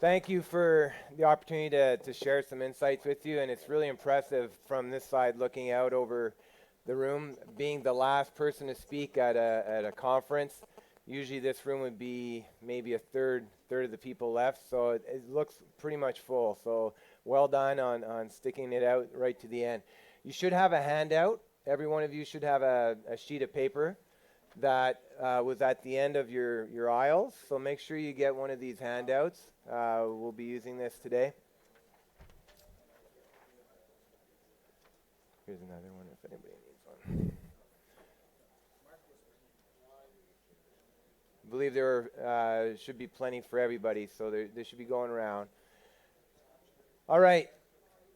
Thank you for the opportunity to share some insights with you, and it's really impressive from this side looking out over the room, being the last person to speak at a conference. Usually this room would be maybe a third of the people left, so it looks pretty much full. So well done on sticking it out right to the end. You should have a handout. Every one of you should have a sheet of paper that was at the end of your aisles. So make sure you get one of these handouts. We'll be using this today. Here's another one if anybody needs one. I believe there should be plenty for everybody, so they should be going around. All right,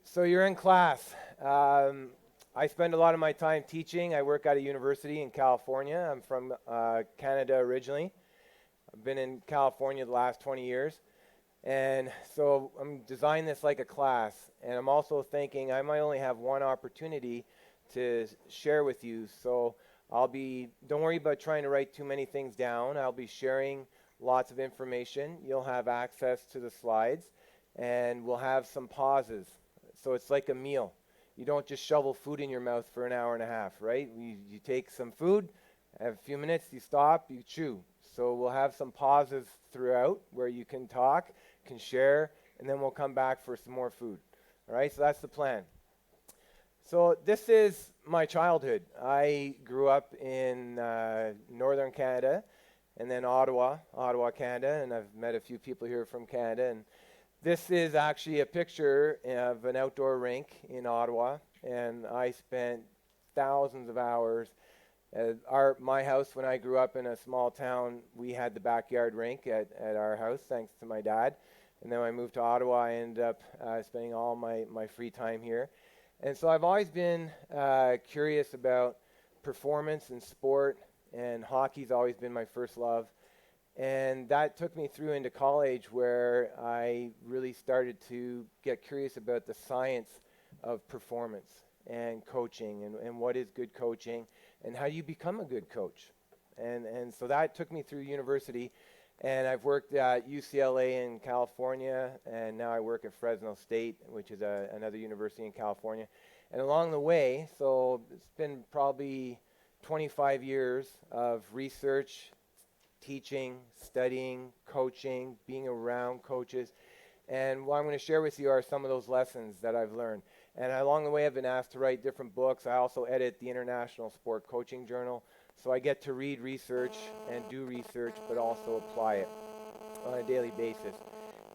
so you're in class. I spend a lot of my time teaching. I work at a university in California. I'm from Canada originally. I've been in California the last 20 years. And so I'm designing this like a class. And I'm also thinking I might only have one opportunity to share with you. So don't worry about trying to write too many things down. I'll be sharing lots of information. You'll have access to the slides. And we'll have some pauses. So it's like a meal. You don't just shovel food in your mouth for an hour and a half, right? You take some food, have a few minutes, you stop, you chew. So we'll have some pauses throughout where you can talk, can share, and then we'll come back for some more food. All right, so that's the plan. So this is my childhood. I grew up in northern Canada and then Ottawa, Canada, and I've met a few people here from Canada. And this is actually a picture of an outdoor rink in Ottawa, and I spent thousands of hours. My house, when I grew up in a small town, we had the backyard rink at our house, thanks to my dad. And then when I moved to Ottawa, I ended up spending all my free time here. And so I've always been curious about performance and sport, and hockey's always been my first love. And that took me through into college where I really started to get curious about the science of performance and coaching and what is good coaching and how you become a good coach. And so that took me through university. And I've worked at UCLA in California, and now I work at Fresno State, which is another university in California. And along the way, so it's been probably 25 years of research, teaching, studying, coaching, being around coaches. And what I'm going to share with you are some of those lessons that I've learned. And along the way, I've been asked to write different books. I also edit the International Sport Coaching Journal. So I get to read research and do research, but also apply it on a daily basis.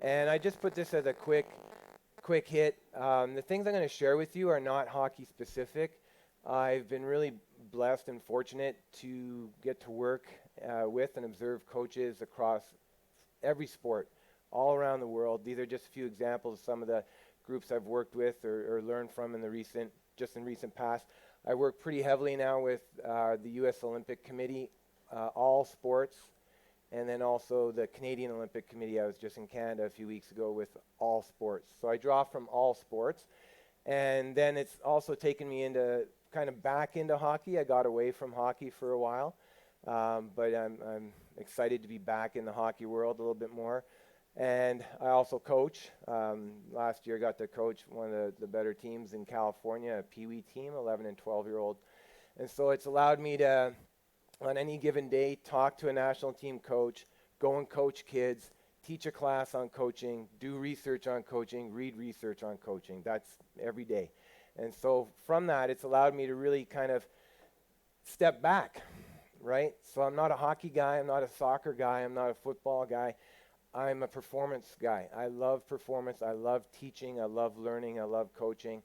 And I just put this as a quick hit. The things I'm going to share with you are not hockey specific. I've been really blessed and fortunate to get to work with and observe coaches across every sport all around the world. These are just a few examples of some of the groups I've worked with or learned from in recent past. I work pretty heavily now with the U.S. Olympic Committee, all sports, and then also the Canadian Olympic Committee. I was just in Canada a few weeks ago with all sports. So I draw from all sports. And then it's also taken me into kind of back into hockey. I got away from hockey for a while, but I'm excited to be back in the hockey world a little bit more. And I also coach. Last year I got to coach one of the better teams in California, a Pee Wee team, 11 and 12-year-old. And so it's allowed me to, on any given day, talk to a national team coach, go and coach kids, teach a class on coaching, do research on coaching, read research on coaching. That's every day. And so from that, it's allowed me to really kind of step back, right? So I'm not a hockey guy, I'm not a soccer guy, I'm not a football guy. I'm a performance guy. I love performance. I love teaching. I love learning. I love coaching.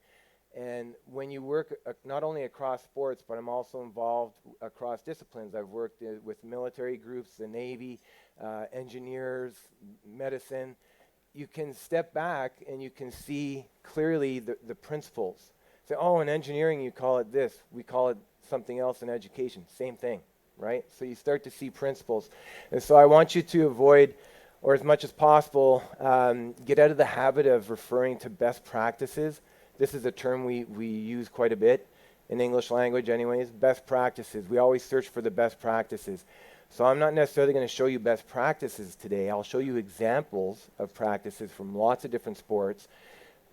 And when you work not only across sports, but I'm also involved across disciplines. I've worked with military groups, the Navy, engineers, medicine. You can step back and you can see clearly the principles. Say, oh, in engineering you call it this. We call it something else in education. Same thing, right? So you start to see principles. And so I want you to avoid, or as much as possible, get out of the habit of referring to best practices. This is a term we use quite a bit in English language anyways, best practices. We always search for the best practices. So I'm not necessarily going to show you best practices today. I'll show you examples of practices from lots of different sports.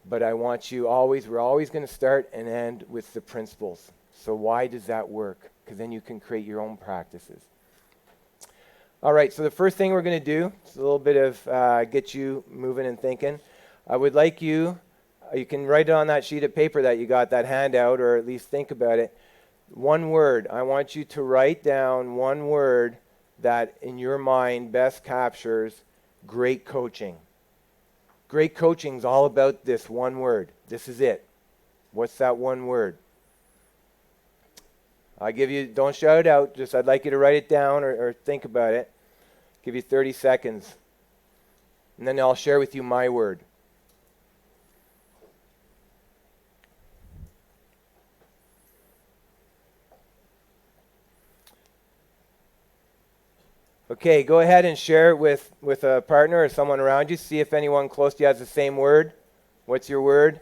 But I want you we're always going to start and end with the principles. So why does that work? Because then you can create your own practices. All right, so the first thing we're going to do is a little bit of get you moving and thinking. I would like you can write it on that sheet of paper that you got, that handout, or at least think about it. One word. I want you to write down one word that in your mind best captures great coaching. Great coaching is all about this one word. This is it. What's that one word? I'll give you, don't shout it out, just I'd like you to write it down or think about it. Give you 30 seconds. And then I'll share with you my word. Okay, go ahead and share it with a partner or someone around you. See if anyone close to you has the same word. What's your word?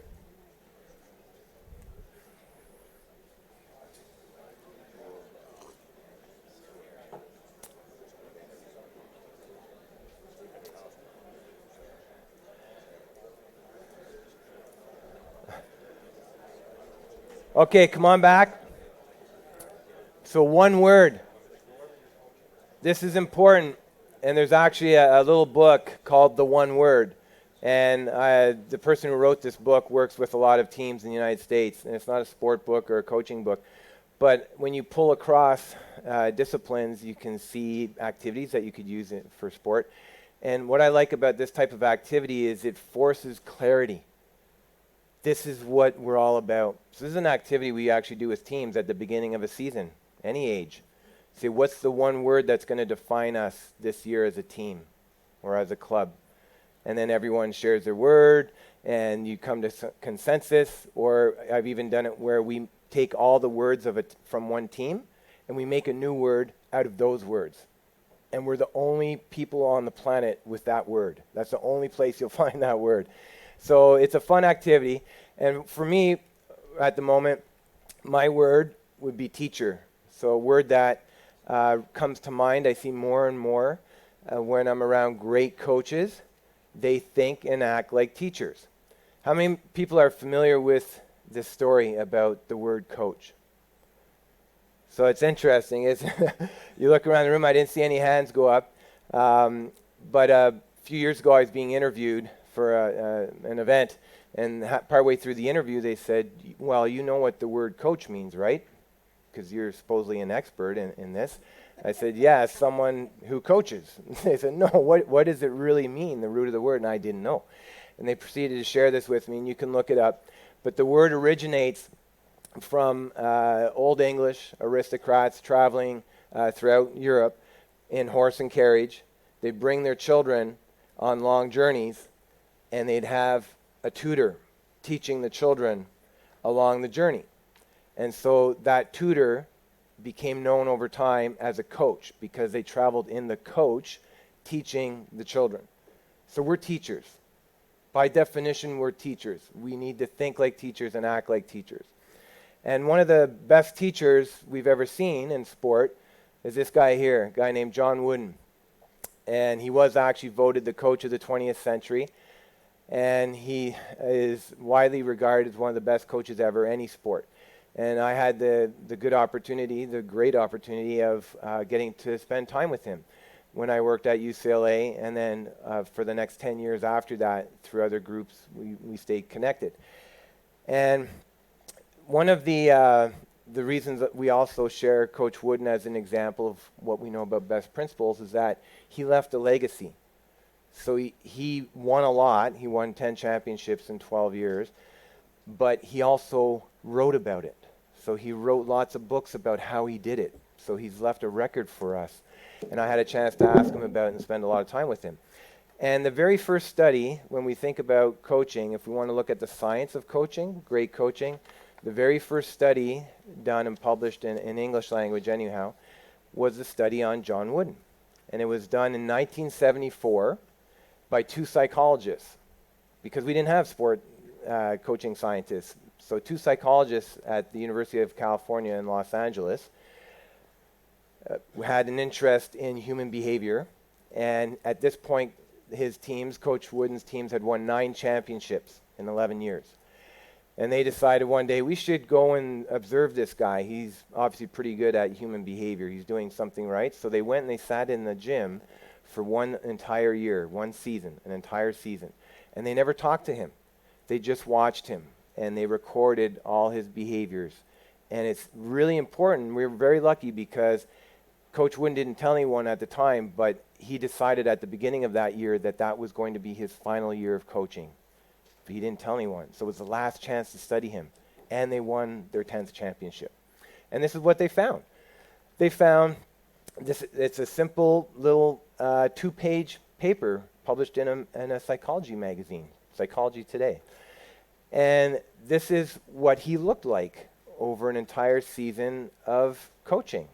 Okay, come on back. So one word. This is important. And there's actually a little book called The One Word. And the person who wrote this book works with a lot of teams in the United States. And it's not a sport book or a coaching book. But when you pull across disciplines, you can see activities that you could use for sport. And what I like about this type of activity is it forces clarity. This is what we're all about. So this is an activity we actually do with teams at the beginning of a season, any age. Say, what's the one word that's going to define us this year as a team or as a club? And then everyone shares their word, and you come to consensus, or I've even done it where we take all the words from one team, and we make a new word out of those words. And we're the only people on the planet with that word. That's the only place you'll find that word. So it's a fun activity. And for me, at the moment, my word would be teacher. So a word that comes to mind, I see more and more when I'm around great coaches. They think and act like teachers. How many people are familiar with this story about the word coach? So it's interesting. You look around the room, I didn't see any hands go up. But a few years ago, I was being interviewed for an event. And partway through the interview, they said, well, you know what the word coach means, right? Because you're supposedly an expert in this. I said, yeah, someone who coaches. They said, no, what does it really mean, the root of the word? And I didn't know. And they proceeded to share this with me, and you can look it up. But the word originates from Old English aristocrats traveling throughout Europe in horse and carriage. They'd bring their children on long journeys, and they'd have a tutor teaching the children along the journey. And so that tutor became known over time as a coach because they traveled in the coach teaching the children. So we're teachers. By definition, we're teachers. We need to think like teachers and act like teachers. And one of the best teachers we've ever seen in sport is this guy here, a guy named John Wooden. And he was actually voted the coach of the 20th century. And he is widely regarded as one of the best coaches ever, any sport. And I had the great opportunity of getting to spend time with him when I worked at UCLA, and then for the next 10 years after that, through other groups, we stayed connected. And one of the reasons that we also share Coach Wooden as an example of what we know about best principles is that he left a legacy. So he won a lot. He won 10 championships in 12 years, but he also wrote about it. So he wrote lots of books about how he did it. So he's left a record for us. And I had a chance to ask him about it and spend a lot of time with him. And the very first study, when we think about coaching, if we want to look at the science of coaching, great coaching, the very first study done and published in English language anyhow, was a study on John Wooden. And it was done in 1974 by two psychologists, because we didn't have sport coaching scientists. So two psychologists at the University of California in Los Angeles had an interest in human behavior. And at this point, his teams, Coach Wooden's teams, had won 9 championships in 11 years. And they decided one day, we should go and observe this guy. He's obviously pretty good at human behavior. He's doing something right. So they went and they sat in the gym for one entire year, one season, an entire season. And they never talked to him. They just watched him, and they recorded all his behaviors. And it's really important. We were very lucky because Coach Wooden didn't tell anyone at the time, but he decided at the beginning of that year that that was going to be his final year of coaching. But he didn't tell anyone. So it was the last chance to study him. And they won their 10th championship. And this is what they found. They found this. It's a simple little 2-page paper published in a psychology magazine, Psychology Today. And this is what he looked like over an entire season of coaching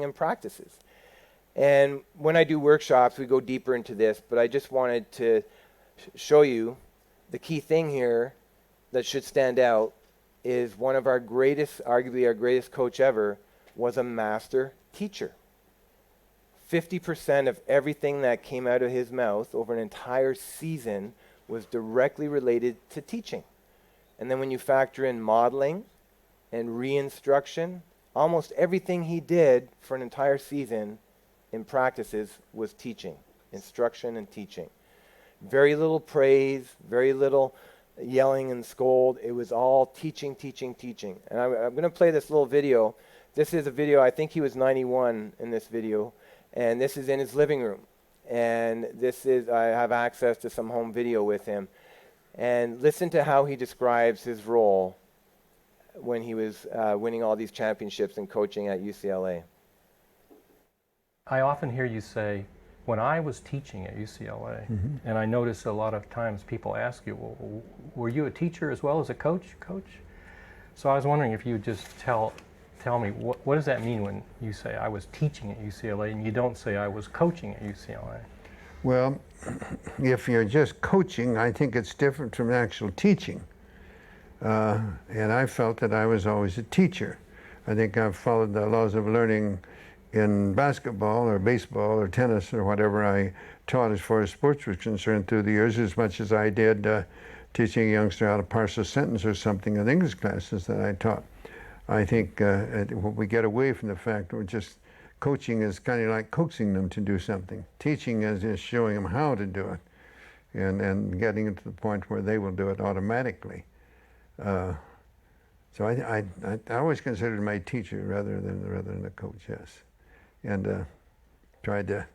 and practices. And when I do workshops, we go deeper into this, but I just wanted to show you the key thing here that should stand out is one of our greatest, arguably our greatest coach ever, was a master teacher. 50% of everything that came out of his mouth over an entire season was directly related to teaching. And then when you factor in modeling and re-instruction, almost everything he did for an entire season in practices was teaching, instruction and teaching. Very little praise, very little yelling and scold. It was all teaching. And I'm going to play this little video. This is a video, I think he was 91 in this video, and this is in his living room. And this is, I have access to some home video with him. And listen to how he describes his role when he was winning all these championships and coaching at UCLA. I often hear you say, when I was teaching at UCLA, and I notice a lot of times people ask you, well, were you a teacher as well as a coach? So I was wondering if you would just tell me, what does that mean when you say I was teaching at UCLA and you don't say I was coaching at UCLA? Well, if you're just coaching, I think it's different from actual teaching. And I felt that I was always a teacher. I think I've followed the laws of learning in basketball or baseball or tennis or whatever I taught as far as sports was concerned through the years, as much as I did teaching a youngster how to parse a sentence or something in English classes that I taught. I think we get away from the fact that we're just coaching is kind of like coaxing them to do something. Teaching is showing them how to do it and getting it to the point where they will do it automatically. So I always considered my teacher rather than a coach, yes. And tried to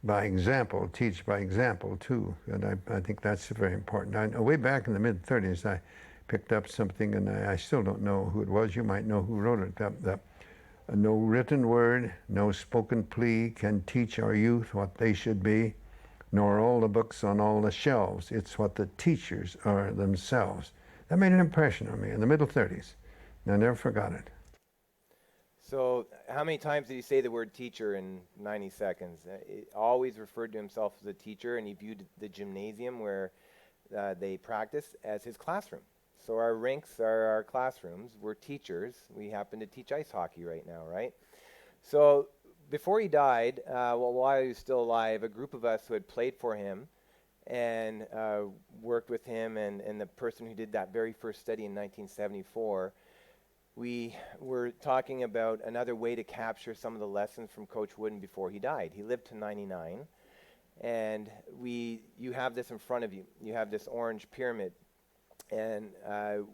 by example, teach by example too. And I think that's very important. Way back in the mid-30s, I picked up something, and I still don't know who it was. You might know who wrote it. No written word, no spoken plea can teach our youth what they should be, nor all the books on all the shelves. It's what the teachers are themselves. That made an impression on me in the middle 30s. And I never forgot it. So how many times did he say the word teacher in 90 seconds? He always referred to himself as a teacher, and he viewed the gymnasium where they practice as his classroom. So our rinks are our classrooms. We're teachers. We happen to teach ice hockey right now, right? So before he died, while he was still alive, a group of us who had played for him and worked with him and the person who did that very first study in 1974, we were talking about another way to capture some of the lessons from Coach Wooden before he died. He lived to 99, and you have this in front of you. You have this orange pyramid, and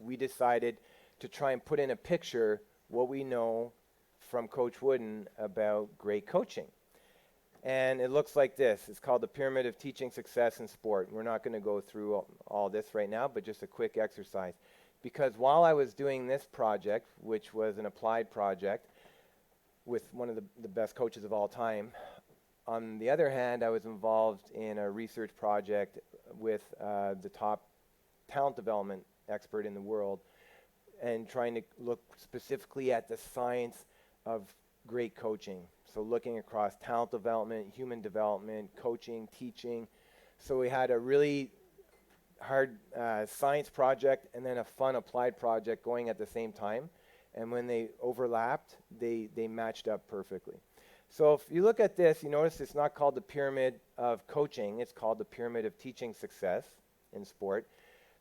we decided to try and put in a picture what we know from Coach Wooden about great coaching. And it looks like this. It's called the Pyramid of Teaching Success in Sport. We're not going to go through all this right now, but just a quick exercise. Because while I was doing this project, which was an applied project with one of the best coaches of all time, on the other hand, I was involved in a research project with the top talent development expert in the world and trying to look specifically at the science of great coaching. So looking across talent development, human development, coaching, teaching. So we had a really hard science project and then a fun applied project going at the same time. And when they overlapped, they matched up perfectly. So if you look at this, you notice it's not called the pyramid of coaching. It's called the pyramid of teaching success in sport.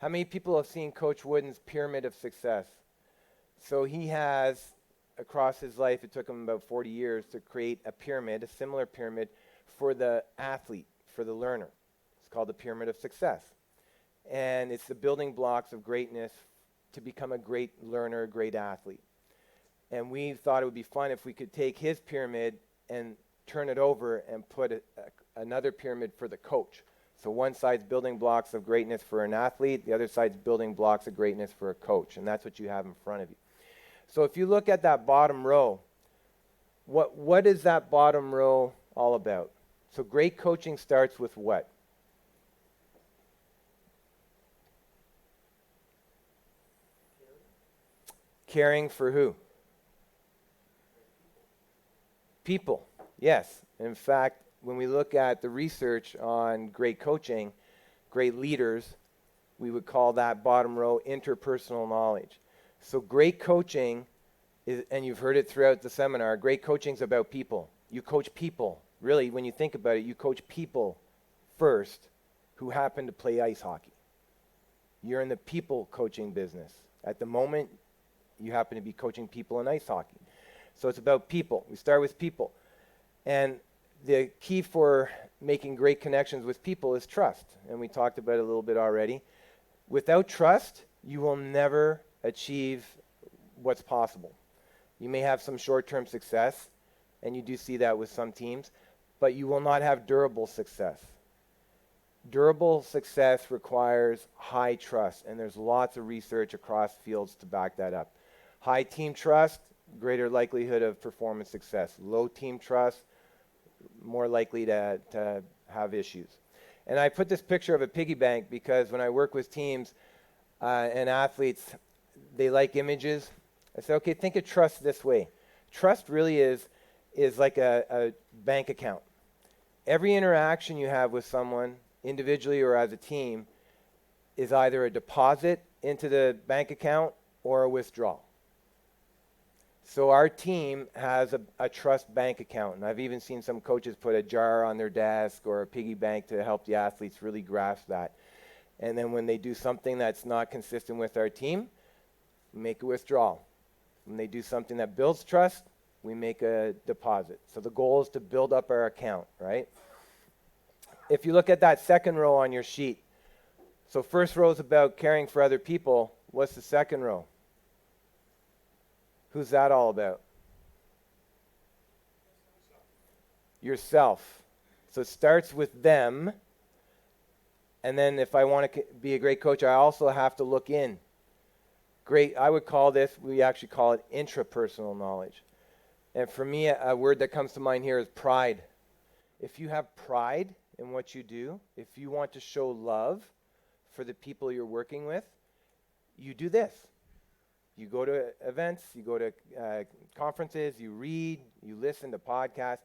How many people have seen Coach Wooden's pyramid of success? So he has, across his life, it took him about 40 years to create a pyramid, a similar pyramid, for the athlete, for the learner. It's called the pyramid of success. And it's the building blocks of greatness to become a great learner, a great athlete. And we thought it would be fun if we could take his pyramid and turn it over and put another pyramid for the coach. So one side's building blocks of greatness for an athlete, the other side's building blocks of greatness for a coach, and that's what you have in front of you. So if you look at that bottom row, what is that bottom row all about? So great coaching starts with what? Caring for who? People, yes. In fact, when we look at the research on great coaching, great leaders, we would call that bottom row interpersonal knowledge. So great coaching is, and you've heard it throughout the seminar, great coaching is about people. You coach people. Really, when you think about it, you coach people first who happen to play ice hockey. You're in the people coaching business. At the moment, you happen to be coaching people in ice hockey. So it's about people. We start with people. And the key for making great connections with people is trust. And we talked about it a little bit already. Without trust, you will never achieve what's possible. You may have some short-term success, and you do see that with some teams, but you will not have durable success. Durable success requires high trust, and there's lots of research across fields to back that up. High team trust, greater likelihood of performance success. Low team trust, more likely to have issues. And I put this picture of a piggy bank because when I work with teams and athletes, they like images. I say, okay, think of trust this way. Trust really is like a bank account. Every interaction you have with someone, individually or as a team, is either a deposit into the bank account or a withdrawal. So our team has a trust bank account, and I've even seen some coaches put a jar on their desk or a piggy bank to help the athletes really grasp that. And then when they do something that's not consistent with our team, we make a withdrawal. When they do something that builds trust, we make a deposit. So the goal is to build up our account, right? If you look at that second row on your sheet, so first row is about caring for other people. What's the second row? Who's that all about? Yourself. So it starts with them. And then if I want to be a great coach, I also have to look in. Great, I would call this, we actually call it intrapersonal knowledge. And for me, a word that comes to mind here is pride. If you have pride in what you do, if you want to show love for the people you're working with, you do this. You go to events, you go to conferences, you read, you listen to podcasts,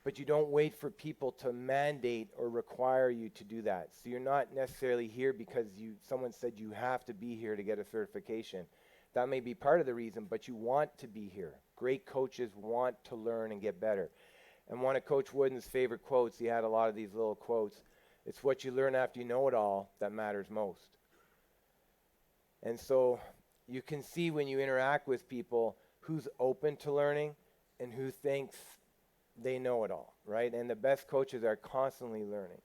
but you don't wait for people to mandate or require you to do that. So you're not necessarily here because someone said you have to be here to get a certification. That may be part of the reason, but you want to be here. Great coaches want to learn and get better. And one of Coach Wooden's favorite quotes, he had a lot of these little quotes, it's what you learn after you know it all that matters most. And so you can see when you interact with people who's open to learning and who thinks they know it all, right? And the best coaches are constantly learning,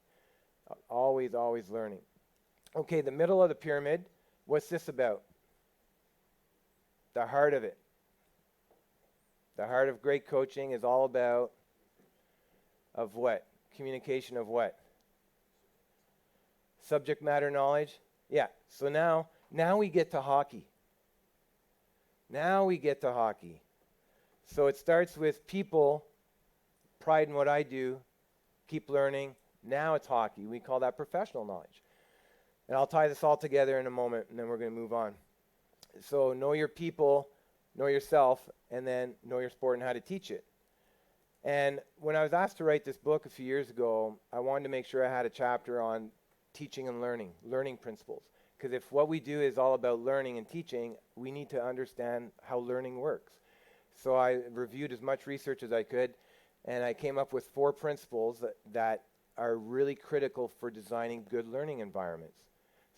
always, always learning. Okay, the middle of the pyramid, what's this about? The heart of it. The heart of great coaching is all about of what? Communication of what? Subject matter knowledge? Yeah, so now we get to hockey. Now we get to hockey. So it starts with people, pride in what I do, keep learning. Now it's hockey. We call that professional knowledge. And I'll tie this all together in a moment, and then we're going to move on. So know your people, know yourself, and then know your sport and how to teach it. And when I was asked to write this book a few years ago, I wanted to make sure I had a chapter on teaching and learning principles. Because if what we do is all about learning and teaching, we need to understand how learning works. So I reviewed as much research as I could, and I came up with 4 principles that are really critical for designing good learning environments.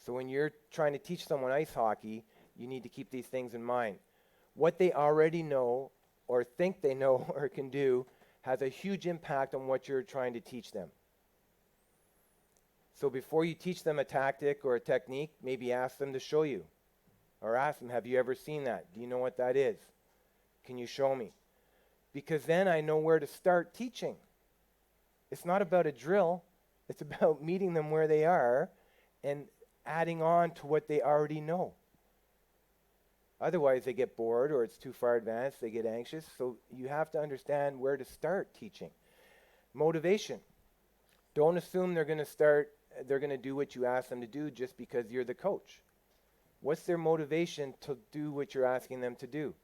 So when you're trying to teach someone ice hockey, you need to keep these things in mind. What they already know or think they know or can do has a huge impact on what you're trying to teach them. So before you teach them a tactic or a technique, maybe ask them to show you. Or ask them, have you ever seen that? Do you know what that is? Can you show me? Because then I know where to start teaching. It's not about a drill. It's about meeting them where they are and adding on to what they already know. Otherwise, they get bored or it's too far advanced. They get anxious. So you have to understand where to start teaching. Motivation. Don't assume they're going to do what you ask them to do just because you're the coach. What's their motivation to do what you're asking them to do?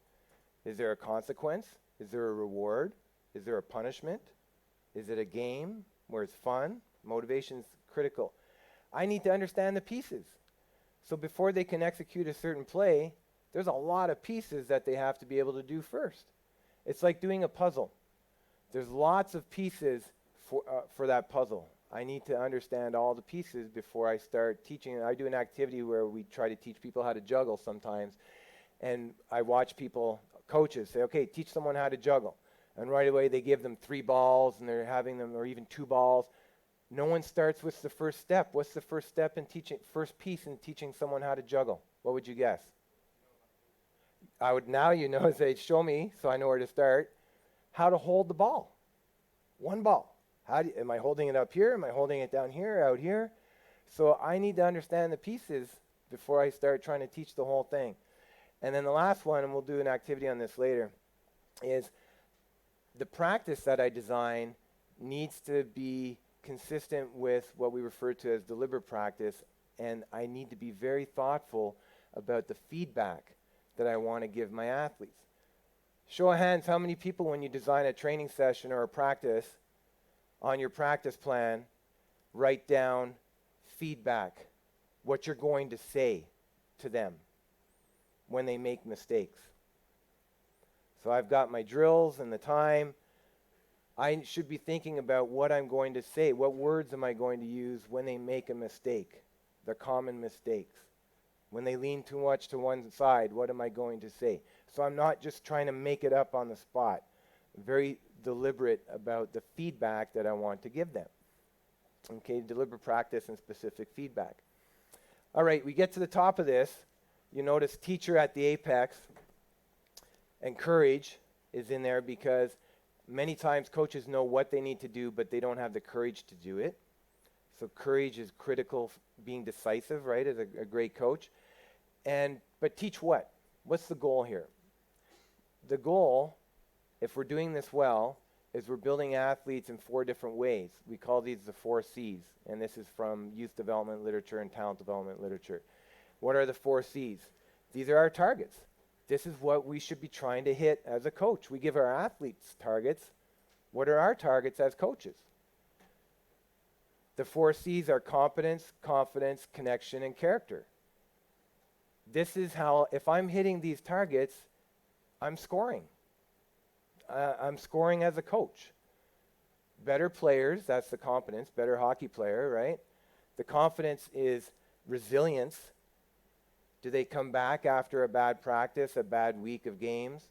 Is there a consequence? Is there a reward? Is there a punishment? Is it a game where it's fun? Motivation's critical. I need to understand the pieces. So before they can execute a certain play, there's a lot of pieces that they have to be able to do first. It's like doing a puzzle. There's lots of pieces for that puzzle. I need to understand all the pieces before I start teaching. I do an activity where we try to teach people how to juggle sometimes. And I watch people, coaches, say, okay, teach someone how to juggle. And right away they give them 3 balls and they're having them, or even 2 balls. No one starts with the first step. What's the first step in teaching, first piece in teaching someone how to juggle? What would you guess? I would now, say, show me so I know where to start. How to hold the ball. 1 ball. Am I holding it up here? Am I holding it down here, out here? So I need to understand the pieces before I start trying to teach the whole thing. And then the last one, and we'll do an activity on this later, is the practice that I design needs to be consistent with what we refer to as deliberate practice, and I need to be very thoughtful about the feedback that I want to give my athletes. Show of hands, how many people, when you design a training session or a practice, on your practice plan, write down feedback, what you're going to say to them when they make mistakes? So I've got my drills and the time. I should be thinking about what I'm going to say. What words am I going to use when they make a mistake? The common mistakes. When they lean too much to one side, what am I going to say? So I'm not just trying to make it up on the spot. I'm very deliberate about the feedback that I want to give them. Okay, deliberate practice and specific feedback. All right, we get to the top of this. You notice teacher at the apex, and courage is in there because many times coaches know what they need to do, but they don't have the courage to do it. So courage is critical, being decisive, right, as a great coach. But teach what? What's the goal here? The goal, if we're doing this well, is we're building athletes in 4 different ways. We call these the 4 C's, and this is from youth development literature and talent development literature. What are the 4 C's? These are our targets. This is what we should be trying to hit as a coach. We give our athletes targets. What are our targets as coaches? The 4 C's are competence, confidence, connection, and character. This is how, if I'm hitting these targets, I'm scoring. I'm scoring as a coach. Better players, that's the competence, better hockey player, right? The confidence is resilience. Do they come back after a bad practice, a bad week of games?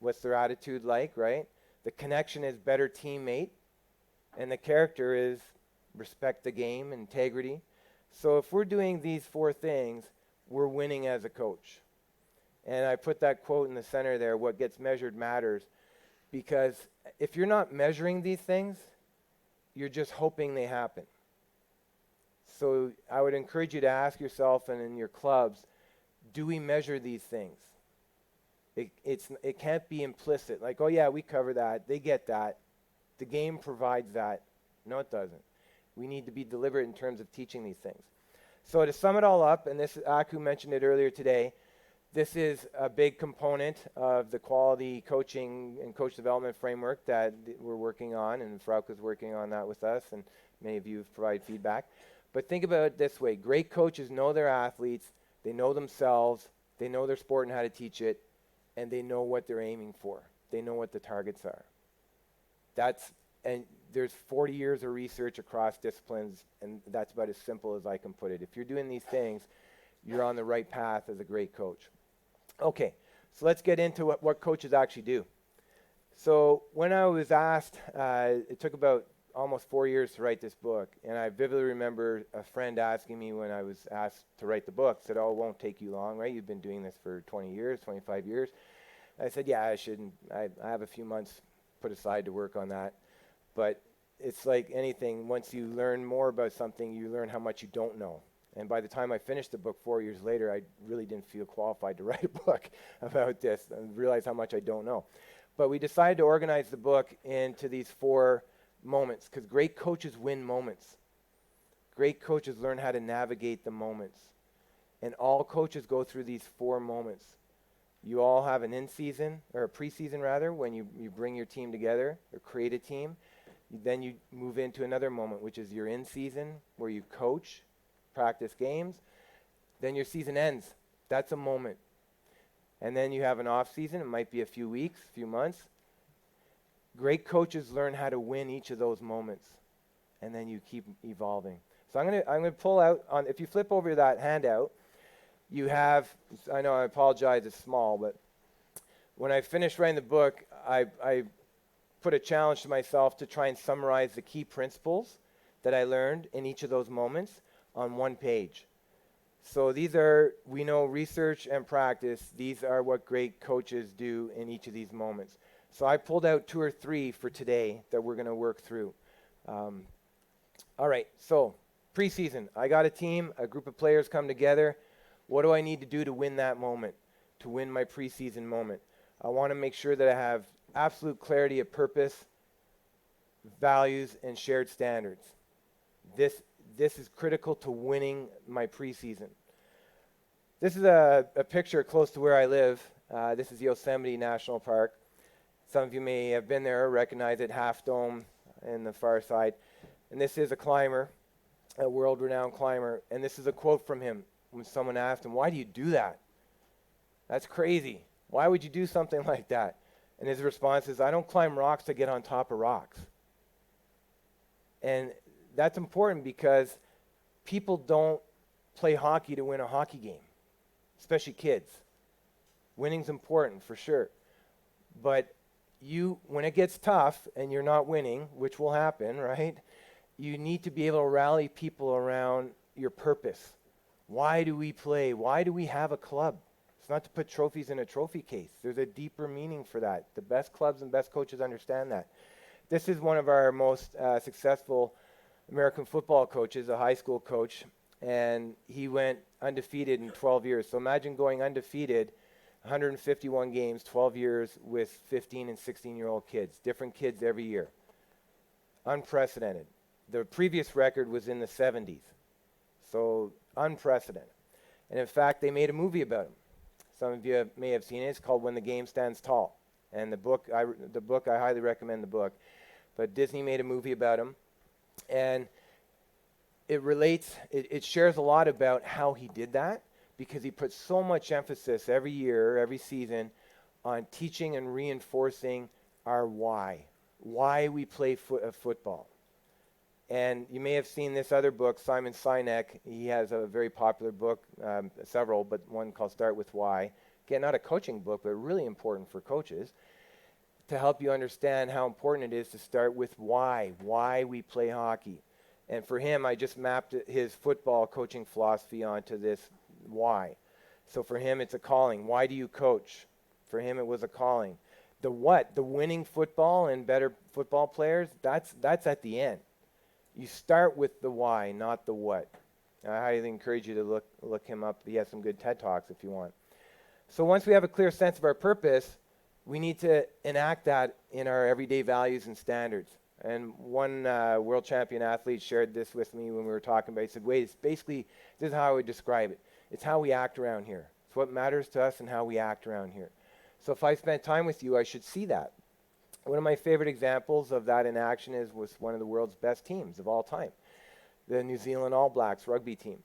What's their attitude like, right? The connection is better teammate. And the character is respect the game, integrity. So if we're doing these 4 things, we're winning as a coach. And I put that quote in the center there, what gets measured matters. Because if you're not measuring these things, you're just hoping they happen. So I would encourage you to ask yourself and in your clubs, do we measure these things? It can't be implicit, like, oh yeah, we cover that, they get that, the game provides that. No, it doesn't. We need to be deliberate in terms of teaching these things. So to sum it all up, and this Aku mentioned it earlier today, this is a big component of the quality coaching and coach development framework that we're working on, and Frauke is working on that with us, and many of you have provided feedback. But think about it this way. Great coaches know their athletes, they know themselves, they know their sport and how to teach it, and they know what they're aiming for. They know what the targets are. And there's 40 years of research across disciplines, and that's about as simple as I can put it. If you're doing these things, you're on the right path as a great coach. Okay, so let's get into what coaches actually do. So when I was asked, it took about almost 4 years to write this book, and I vividly remember a friend asking me when I was asked to write the book, said, "Oh, it won't take you long, right? You've been doing this for 20 years, 25 years." I said, "Yeah, I shouldn't. I have a few months put aside to work on that." But it's like anything. Once you learn more about something, you learn how much you don't know. And by the time I finished the book 4 years later, I really didn't feel qualified to write a book about this and realize how much I don't know. But we decided to organize the book into these 4 moments, because great coaches win moments. Great coaches learn how to navigate the moments. And all coaches go through these 4 moments. You all have an in-season, or a preseason rather, when you bring your team together or create a team. Then you move into another moment, which is your in-season, where you coach, practice games. Then your season ends. That's a moment. And then you have an off-season. It might be a few weeks, a few months. Great coaches learn how to win each of those moments, and then you keep evolving. So I'm gonna pull out on. If you flip over that handout, you have. I know I apologize, it's small, but when I finished writing the book, I put a challenge to myself to try and summarize the key principles that I learned in each of those moments on 1 page. So these are, we know, research and practice. These are what great coaches do in each of these moments. So I pulled out 2 or 3 for today that we're going to work through. All right, so preseason. I got a team, a group of players come together. What do I need to do to win that moment, to win my preseason moment? I want to make sure that I have absolute clarity of purpose, values, and shared standards. This is critical to winning my preseason. This is a picture close to where I live. This is Yosemite National Park. Some of you may have been there or recognize it, Half Dome in the far side. And this is a climber, a world-renowned climber. And this is a quote from him when someone asked him, "Why do you do that? That's crazy. Why would you do something like that?" And his response is, "I don't climb rocks to get on top of rocks." And that's important because people don't play hockey to win a hockey game, especially kids. Winning's important for sure. But when it gets tough and you're not winning, which will happen, right? You need to be able to rally people around your purpose. Why do we play? Why do we have a club? It's not to put trophies in a trophy case. There's a deeper meaning for that. The best clubs and best coaches understand that. This is one of our most successful American football coaches, a high school coach, and he went undefeated in 12 years. So imagine going undefeated 151 games, 12 years with 15 and 16-year-old kids, different kids every year. Unprecedented. The previous record was in the 70s. So unprecedented. And in fact, they made a movie about him. Some of you may have seen it. It's called When the Game Stands Tall. And the book, I highly recommend the book. But Disney made a movie about him. And it shares a lot about how he did that, because he put so much emphasis every year, every season, on teaching and reinforcing our why we play football. And you may have seen this other book, Simon Sinek. He has a very popular book, several, but one called Start With Why. Again, not a coaching book, but really important for coaches, to help you understand how important it is to start with why we play hockey. And for him, I just mapped his football coaching philosophy onto this why. So for him, it's a calling. Why do you coach? For him, it was a calling. The what? The winning football and better football players, that's at the end. You start with the why, not the what. I highly encourage you to look him up. He has some good TED Talks if you want. So once we have a clear sense of our purpose, we need to enact that in our everyday values and standards. And one world champion athlete shared this with me when we were talking about it. He said, "Wait, it's basically, this is how I would describe it. It's how we act around here. It's what matters to us and how we act around here. So if I spent time with you, I should see that." One of my favorite examples of that in action was one of the world's best teams of all time. the New Zealand All Blacks rugby team.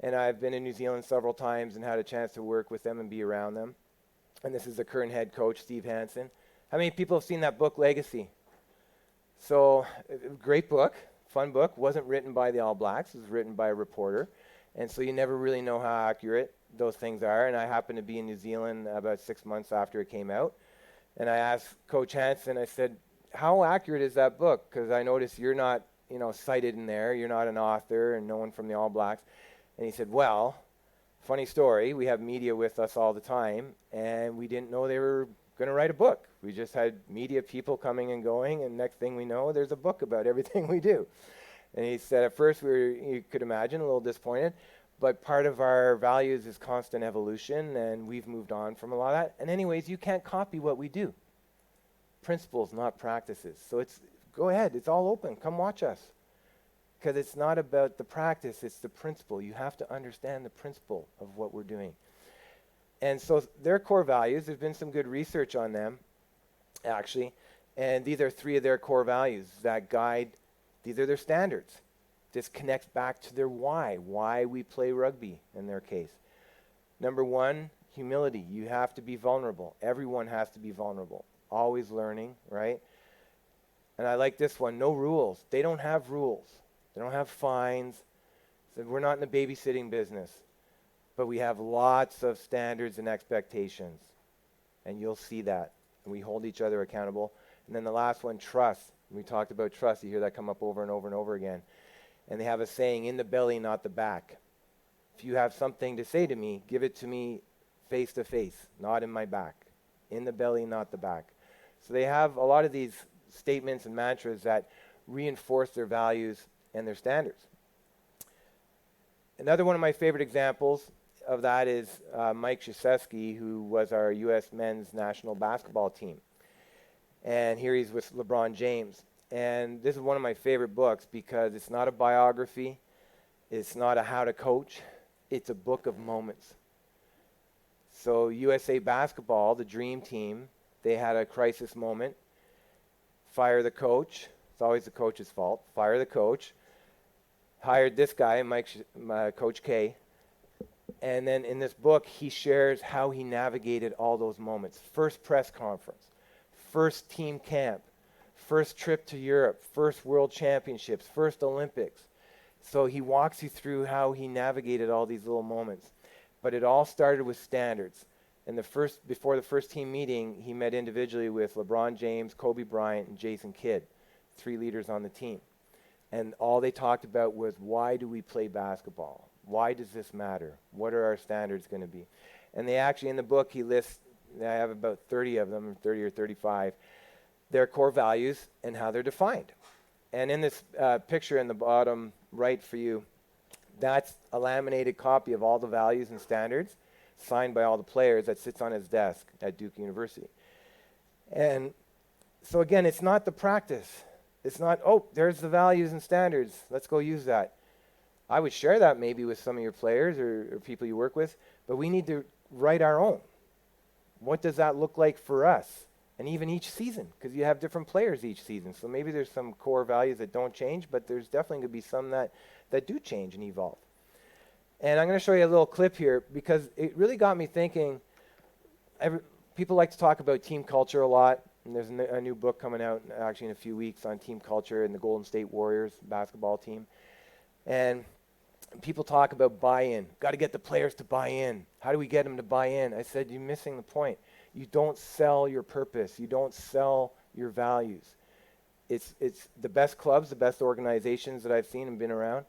And I've been in New Zealand several times and had a chance to work with them and be around them. And this is the current head coach, Steve Hansen. How many people have seen that book, Legacy? So, great book, fun book. Wasn't written by the All Blacks. It was written by a reporter. And so you never really know how accurate those things are. And I happened to be in New Zealand about 6 months after it came out. And I asked Coach Hansen, I said, how accurate is that book? Because I noticed you're not, cited in there. You're not an author and no one from the All Blacks. And he said, well, funny story. We have media with us all the time, and we didn't know they were going to write a book. We just had media people coming and going, and next thing we know, there's a book about everything we do. And he said at first we were, you could imagine, a little disappointed, but part of our values is constant evolution, and we've moved on from a lot of that. And anyways, you can't copy what we do. Principles, not practices. So go ahead, it's all open. Come watch us. Because it's not about the practice, it's the principle. You have to understand the principle of what we're doing. And so their core values, there's been some good research on them, actually, and these are 3 of their core values that guide, these are their standards. This connects back to their why we play rugby in their case. Number 1, humility. You have to be vulnerable. Everyone has to be vulnerable. Always learning, right? And I like this one, no rules. They don't have rules. They don't have fines. So we're not in the babysitting business. But we have lots of standards and expectations. And you'll see that. And we hold each other accountable. And then the last one, trust. We talked about trust. You hear that come up over and over and over again. And they have a saying, in the belly, not the back. If you have something to say to me, give it to me face to face, not in my back. In the belly, not the back. So they have a lot of these statements and mantras that reinforce their values and their standards. Another one of my favorite examples of that is Mike Krzyzewski, who was our U.S. men's national basketball team. And here he's with LeBron James. And this is one of my favorite books because it's not a biography. It's not a how to coach. It's a book of moments. So USA Basketball, the dream team, they had a crisis moment. Fire the coach. It's always the coach's fault. Fire the coach. Hired this guy, Coach K. And then in this book, he shares how he navigated all those moments. First press conference, first team camp, first trip to Europe, first World Championships, first Olympics. So he walks you through how he navigated all these little moments. But it all started with standards. And before the first team meeting, he met individually with LeBron James, Kobe Bryant, and Jason Kidd, 3 leaders on the team. And all they talked about was, why do we play basketball? Why does this matter? What are our standards going to be? And they actually, in the book, he lists, I have about 30 of them, 30 or 35, their core values and how they're defined. And in this picture in the bottom right for you, that's a laminated copy of all the values and standards signed by all the players that sits on his desk at Duke University. And so again, it's not the practice. It's not, oh, there's the values and standards. Let's go use that. I would share that maybe with some of your players or people you work with, but we need to write our own. What does that look like for us? And even each season, because you have different players each season. So maybe there's some core values that don't change, but there's definitely going to be some that do change and evolve. And I'm going to show you a little clip here because it really got me thinking. People like to talk about team culture a lot. And there's a new book coming out actually in a few weeks on team culture and the Golden State Warriors basketball team. And people talk about buy-in. Got to get the players to buy in. How do we get them to buy in? I said, you're missing the point. You don't sell your purpose. You don't sell your values. It's the best clubs, the best organizations that I've seen and been around.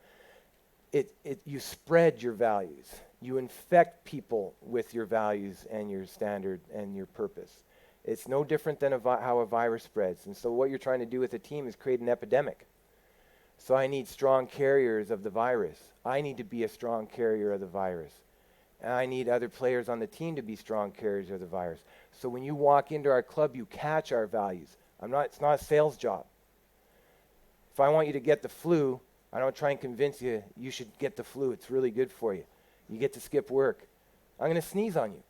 You spread your values. You infect people with your values and your standard and your purpose. It's no different than how a virus spreads. And so what you're trying to do with a team is create an epidemic. So I need strong carriers of the virus. I need to be a strong carrier of the virus. And I need other players on the team to be strong carriers of the virus. So when you walk into our club, you catch our values. It's not a sales job. If I want you to get the flu, I don't try and convince you should get the flu. It's really good for you. You get to skip work. I'm going to sneeze on you.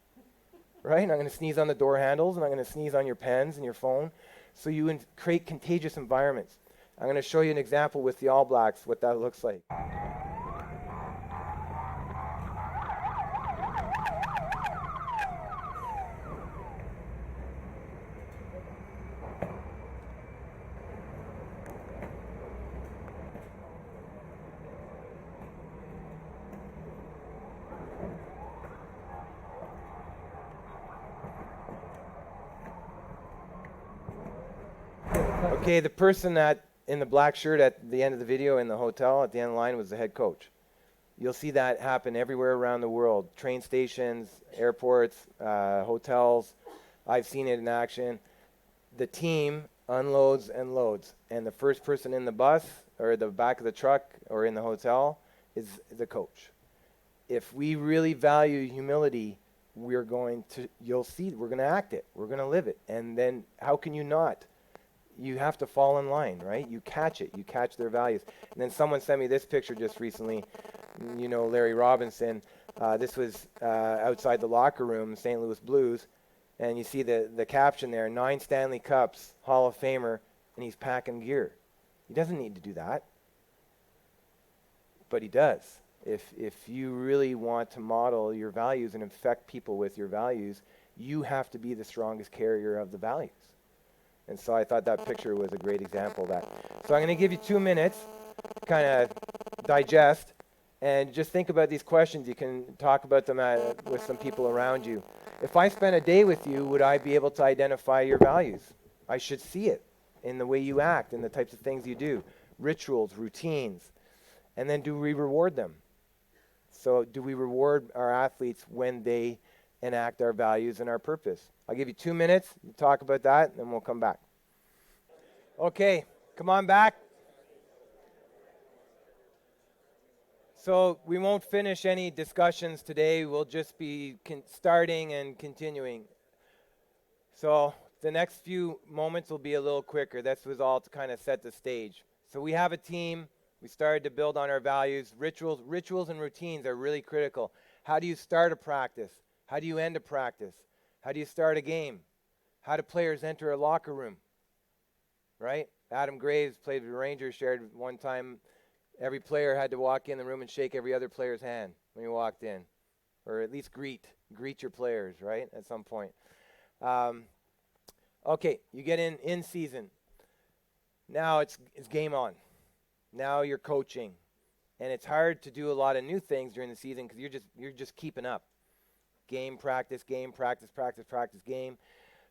Right? And I'm going to sneeze on the door handles, and I'm going to sneeze on your pens and your phone. So you create contagious environments. I'm going to show you an example with the All Blacks, what that looks like. Okay, the person that in the black shirt at the end of the video in the hotel at the end of the line was the head coach. You'll see that happen everywhere around the world. Train stations, airports, hotels. I've seen it in action. The team unloads and loads, and the first person in the bus or the back of the truck or in the hotel is the coach. If we really value humility, you'll see, we're going to act it. We're going to live it. And then how can you not? You have to fall in line, right? You catch it. You catch their values. And then someone sent me this picture just recently. You know, Larry Robinson. This was outside the locker room, St. Louis Blues. And you see the caption there, 9 Stanley Cups, Hall of Famer, and he's packing gear. He doesn't need to do that. But he does. If you really want to model your values and infect people with your values, you have to be the strongest carrier of the values. And so I thought that picture was a great example of that. So I'm going to give you 2 minutes to kind of digest and just think about these questions. You can talk about them with some people around you. If I spent a day with you, would I be able to identify your values? I should see it in the way you act, in the types of things you do, rituals, routines. And then do we reward them? So do we reward our athletes when they enact our values and our purpose? I'll give you 2 minutes to talk about that, and then we'll come back. Okay, come on back. So we won't finish any discussions today. We'll just be starting and continuing. So the next few moments will be a little quicker. This was all to kind of set the stage. So we have a team. We started to build on our values. Rituals and routines are really critical. How do you start a practice? How do you end a practice? How do you start a game? How do players enter a locker room? Right? Adam Graves played with the Rangers, shared one time every player had to walk in the room and shake every other player's hand when he walked in. Or at least greet your players, right, at some point. Okay, you get in season. Now it's game on. Now you're coaching. And it's hard to do a lot of new things during the season because you're just keeping up. Game, practice, game, practice, practice, practice, game.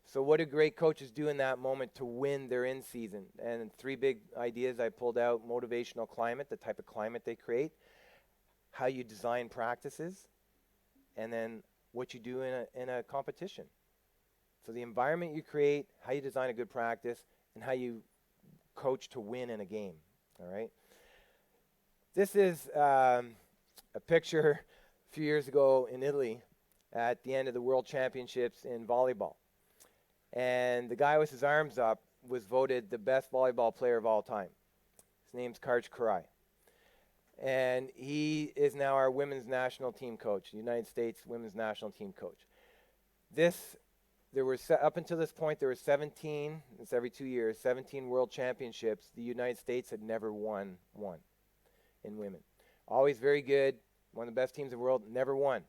So what do great coaches do in that moment to win their in-season? And 3 big ideas I pulled out: motivational climate, the type of climate they create, how you design practices, and then what you do in a competition. So the environment you create, how you design a good practice, and how you coach to win in a game. All right? This is a picture a few years ago in Italy at the end of the World Championships in volleyball. And the guy with his arms up was voted the best volleyball player of all time. His name's Karch Karai. And he is now our women's national team coach, the United States women's national team coach. Up until this point, there were 17, it's every 2 years, 17 world championships. The United States had never won one in women. Always very good, one of the best teams in the world, never won.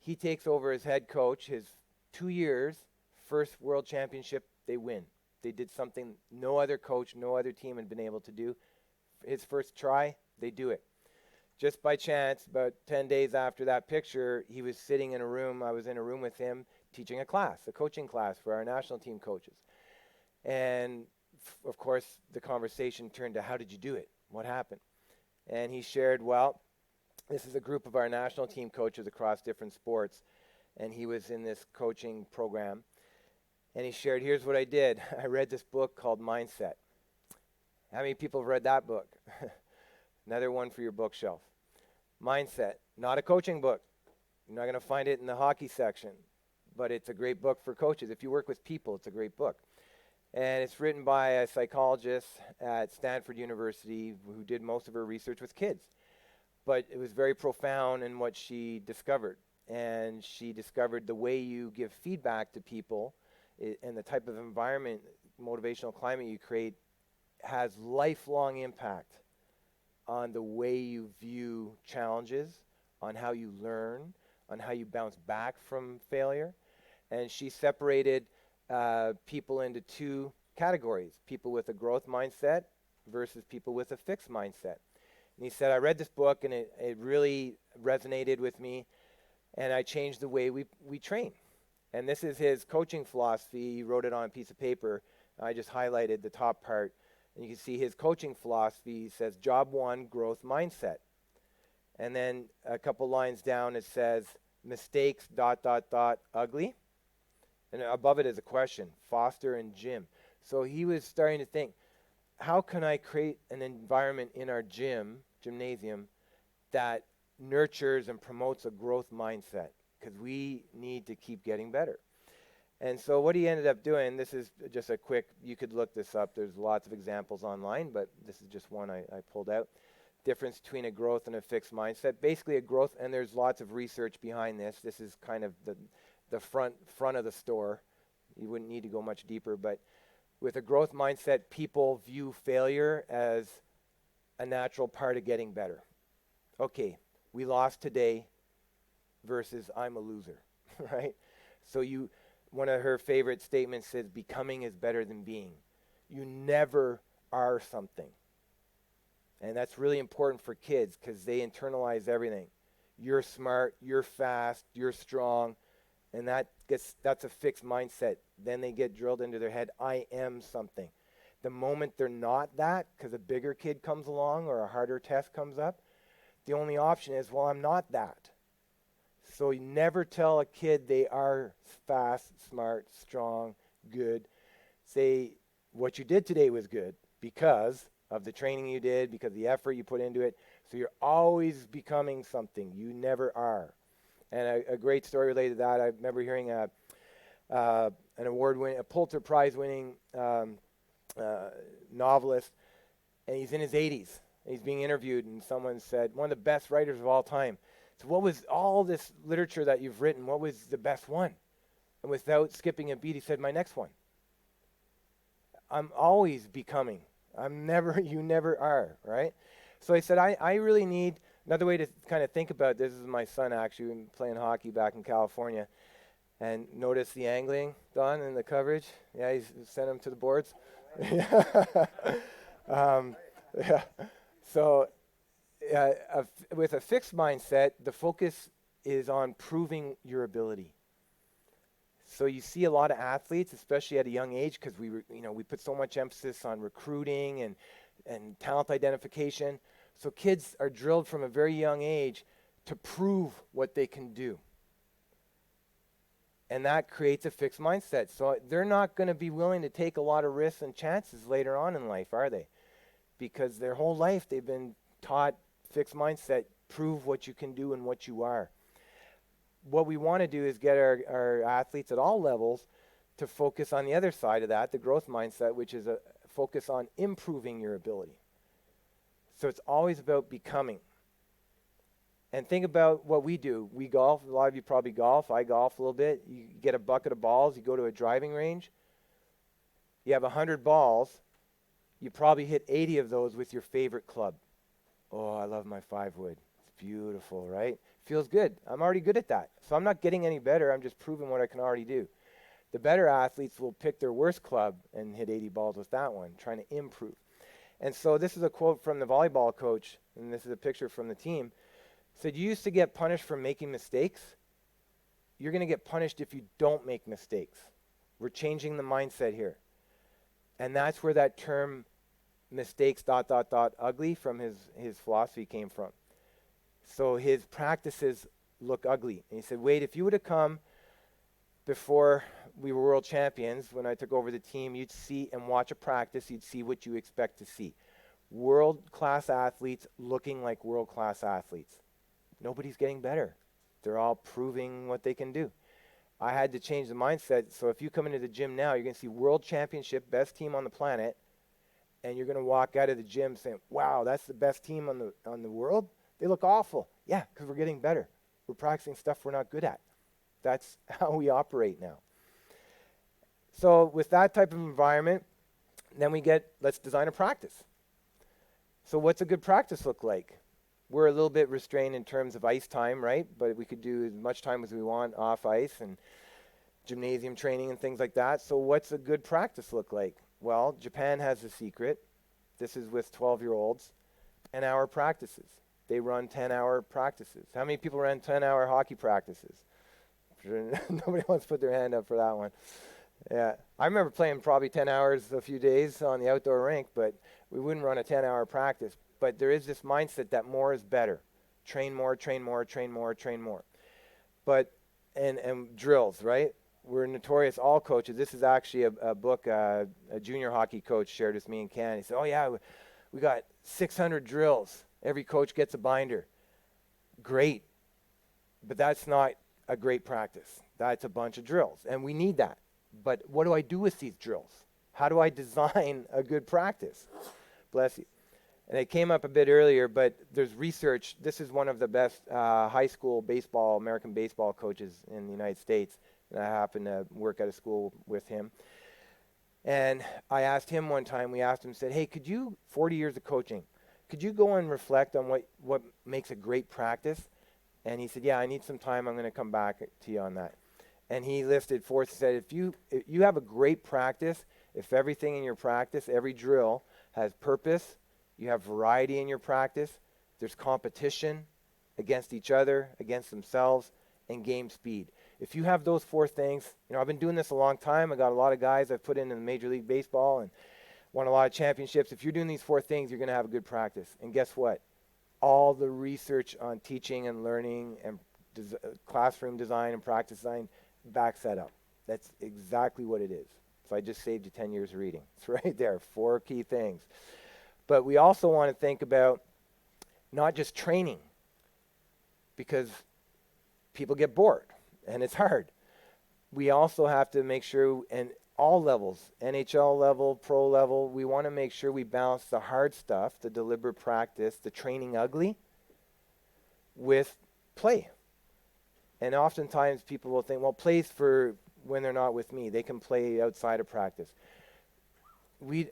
He takes over as head coach, his 2 years, first world championship, they win. They did something no other coach, no other team had been able to do. His first try, they do it. Just by chance, about 10 days after that picture, he was sitting in a room. I was in a room with him teaching a class, a coaching class for our national team coaches. And of course, the conversation turned to, how did you do it? What happened? And he shared, well, this is a group of our national team coaches across different sports. And he was in this coaching program. And he shared, here's what I did. I read this book called Mindset. How many people have read that book? Another one for your bookshelf. Mindset, not a coaching book. You're not going to find it in the hockey section, but it's a great book for coaches. If you work with people, it's a great book. And it's written by a psychologist at Stanford University who did most of her research with kids. But it was very profound in what she discovered. And she discovered the way you give feedback to people and the type of environment, motivational climate you create has lifelong impact on the way you view challenges, on how you learn, on how you bounce back from failure. And she separated people into two categories, people with a growth mindset versus people with a fixed mindset. And he said, I read this book and it really resonated with me, and I changed the way we train. And this is his coaching philosophy. He wrote it on a piece of paper. I just highlighted the top part. And you can see his coaching philosophy. He says, job one, growth mindset. And then a couple lines down it says, mistakes, ... ugly. And above it is a question, Foster and Jim. So he was starting to think, how can I create an environment in our gymnasium, that nurtures and promotes a growth mindset? Because we need to keep getting better. And so what he ended up doing, this is just a quick, you could look this up, there's lots of examples online, but this is just one I pulled out. Difference between a growth and a fixed mindset. Basically a growth, and there's lots of research behind this. This is kind of the front of the store. You wouldn't need to go much deeper, but with a growth mindset, people view failure as a natural part of getting better. Okay, we lost today versus I'm a loser, right? So one of her favorite statements says, becoming is better than being. You never are something. And that's really important for kids because they internalize everything. You're smart, you're fast, you're strong, and that's a fixed mindset. Then they get drilled into their head, I am something. The moment they're not that, because a bigger kid comes along or a harder test comes up, the only option is, well, I'm not that. So you never tell a kid they are fast, smart, strong, good. Say, what you did today was good because of the training you did, because of the effort you put into it. So you're always becoming something. You never are. And a great story related to that, I remember hearing an award-winning, a Pulitzer Prize-winning novelist, and he's in his 80s. And he's being interviewed, and someone said, one of the best writers of all time. So what was all this literature that you've written, what was the best one? And without skipping a beat, he said, my next one. I'm always becoming. You never are, right? So I said, I really need, another way to kind of think about this is my son actually playing hockey back in California. And notice the angling, Don, in the coverage? Yeah, he's sent him to the boards. Yeah. So with a fixed mindset, the focus is on proving your ability. So you see a lot of athletes, especially at a young age, because we put so much emphasis on recruiting and talent identification. So kids are drilled from a very young age to prove what they can do. And that creates a fixed mindset. So they're not going to be willing to take a lot of risks and chances later on in life, are they? Because their whole life they've been taught fixed mindset, prove what you can do and what you are. What we want to do is get our athletes at all levels to focus on the other side of that, the growth mindset, which is a focus on improving your ability. So it's always about becoming. And think about what we do. We golf. A lot of you probably golf. I golf a little bit. You get a bucket of balls. You go to a driving range. You have 100 balls. You probably hit 80 of those with your favorite club. Oh, I love my 5-wood. It's beautiful, right? Feels good. I'm already good at that. So I'm not getting any better. I'm just proving what I can already do. The better athletes will pick their worst club and hit 80 balls with that one, trying to improve. And so this is a quote from the volleyball coach, and this is a picture from the team. Said, you used to get punished for making mistakes. You're going to get punished if you don't make mistakes. We're changing the mindset here. And that's where that term mistakes ... ugly from his philosophy came from. So his practices look ugly. And he said, Wade, if you would have come before we were world champions, when I took over the team, you'd see and watch a practice, you'd see what you expect to see. World-class athletes looking like world-class athletes. Nobody's getting better. They're all proving what they can do. I had to change the mindset. So if you come into the gym now, you're going to see world championship, best team on the planet, and you're going to walk out of the gym saying, wow, that's the best team on the world? They look awful. Yeah, because we're getting better. We're practicing stuff we're not good at. That's how we operate now. So with that type of environment, then let's design a practice. So what's a good practice look like? We're a little bit restrained in terms of ice time, right? But we could do as much time as we want off ice and gymnasium training and things like that. So what's a good practice look like? Well, Japan has a secret. This is with 12-year-olds, 10-hour practices. They run 10-hour practices. How many people run 10-hour hockey practices? Nobody wants to put their hand up for that one. Yeah, I remember playing probably 10 hours a few days on the outdoor rink, but we wouldn't run a 10-hour practice. But there is this mindset that more is better. Train more, train more, train more, train more. But, and drills, right? We're notorious, all coaches. This is actually a book a junior hockey coach shared with me in Canada. He said, oh yeah, we got 600 drills. Every coach gets a binder. Great. But that's not a great practice. That's a bunch of drills. And we need that. But what do I do with these drills? How do I design a good practice? Bless you. And it came up a bit earlier, but there's research. This is one of the best high school baseball, American baseball coaches in the United States. And I happen to work at a school with him. And I asked him one time, said, hey, 40 years of coaching, could you go and reflect on what makes a great practice? And he said, yeah, I need some time. I'm going to come back to you on that. And he listed forth, said, if you have a great practice, if everything in your practice, every drill has purpose, you have variety in your practice, there's competition against each other, against themselves, and game speed. If you have those four things, I've been doing this a long time. I got a lot of guys I've put into Major League Baseball and won a lot of championships. If you're doing these four things, you're going to have a good practice. And guess what? All the research on teaching and learning and classroom design and practice design backs that up. That's exactly what it is. So I just saved you 10 years of reading. It's right there, 4 key things. But we also want to think about not just training, because people get bored and it's hard. We also have to make sure, and all levels, NHL level, pro level, we want to make sure we balance the hard stuff, the deliberate practice, the training ugly, with play. And oftentimes people will think, well, play's for when they're not with me. They can play outside of practice.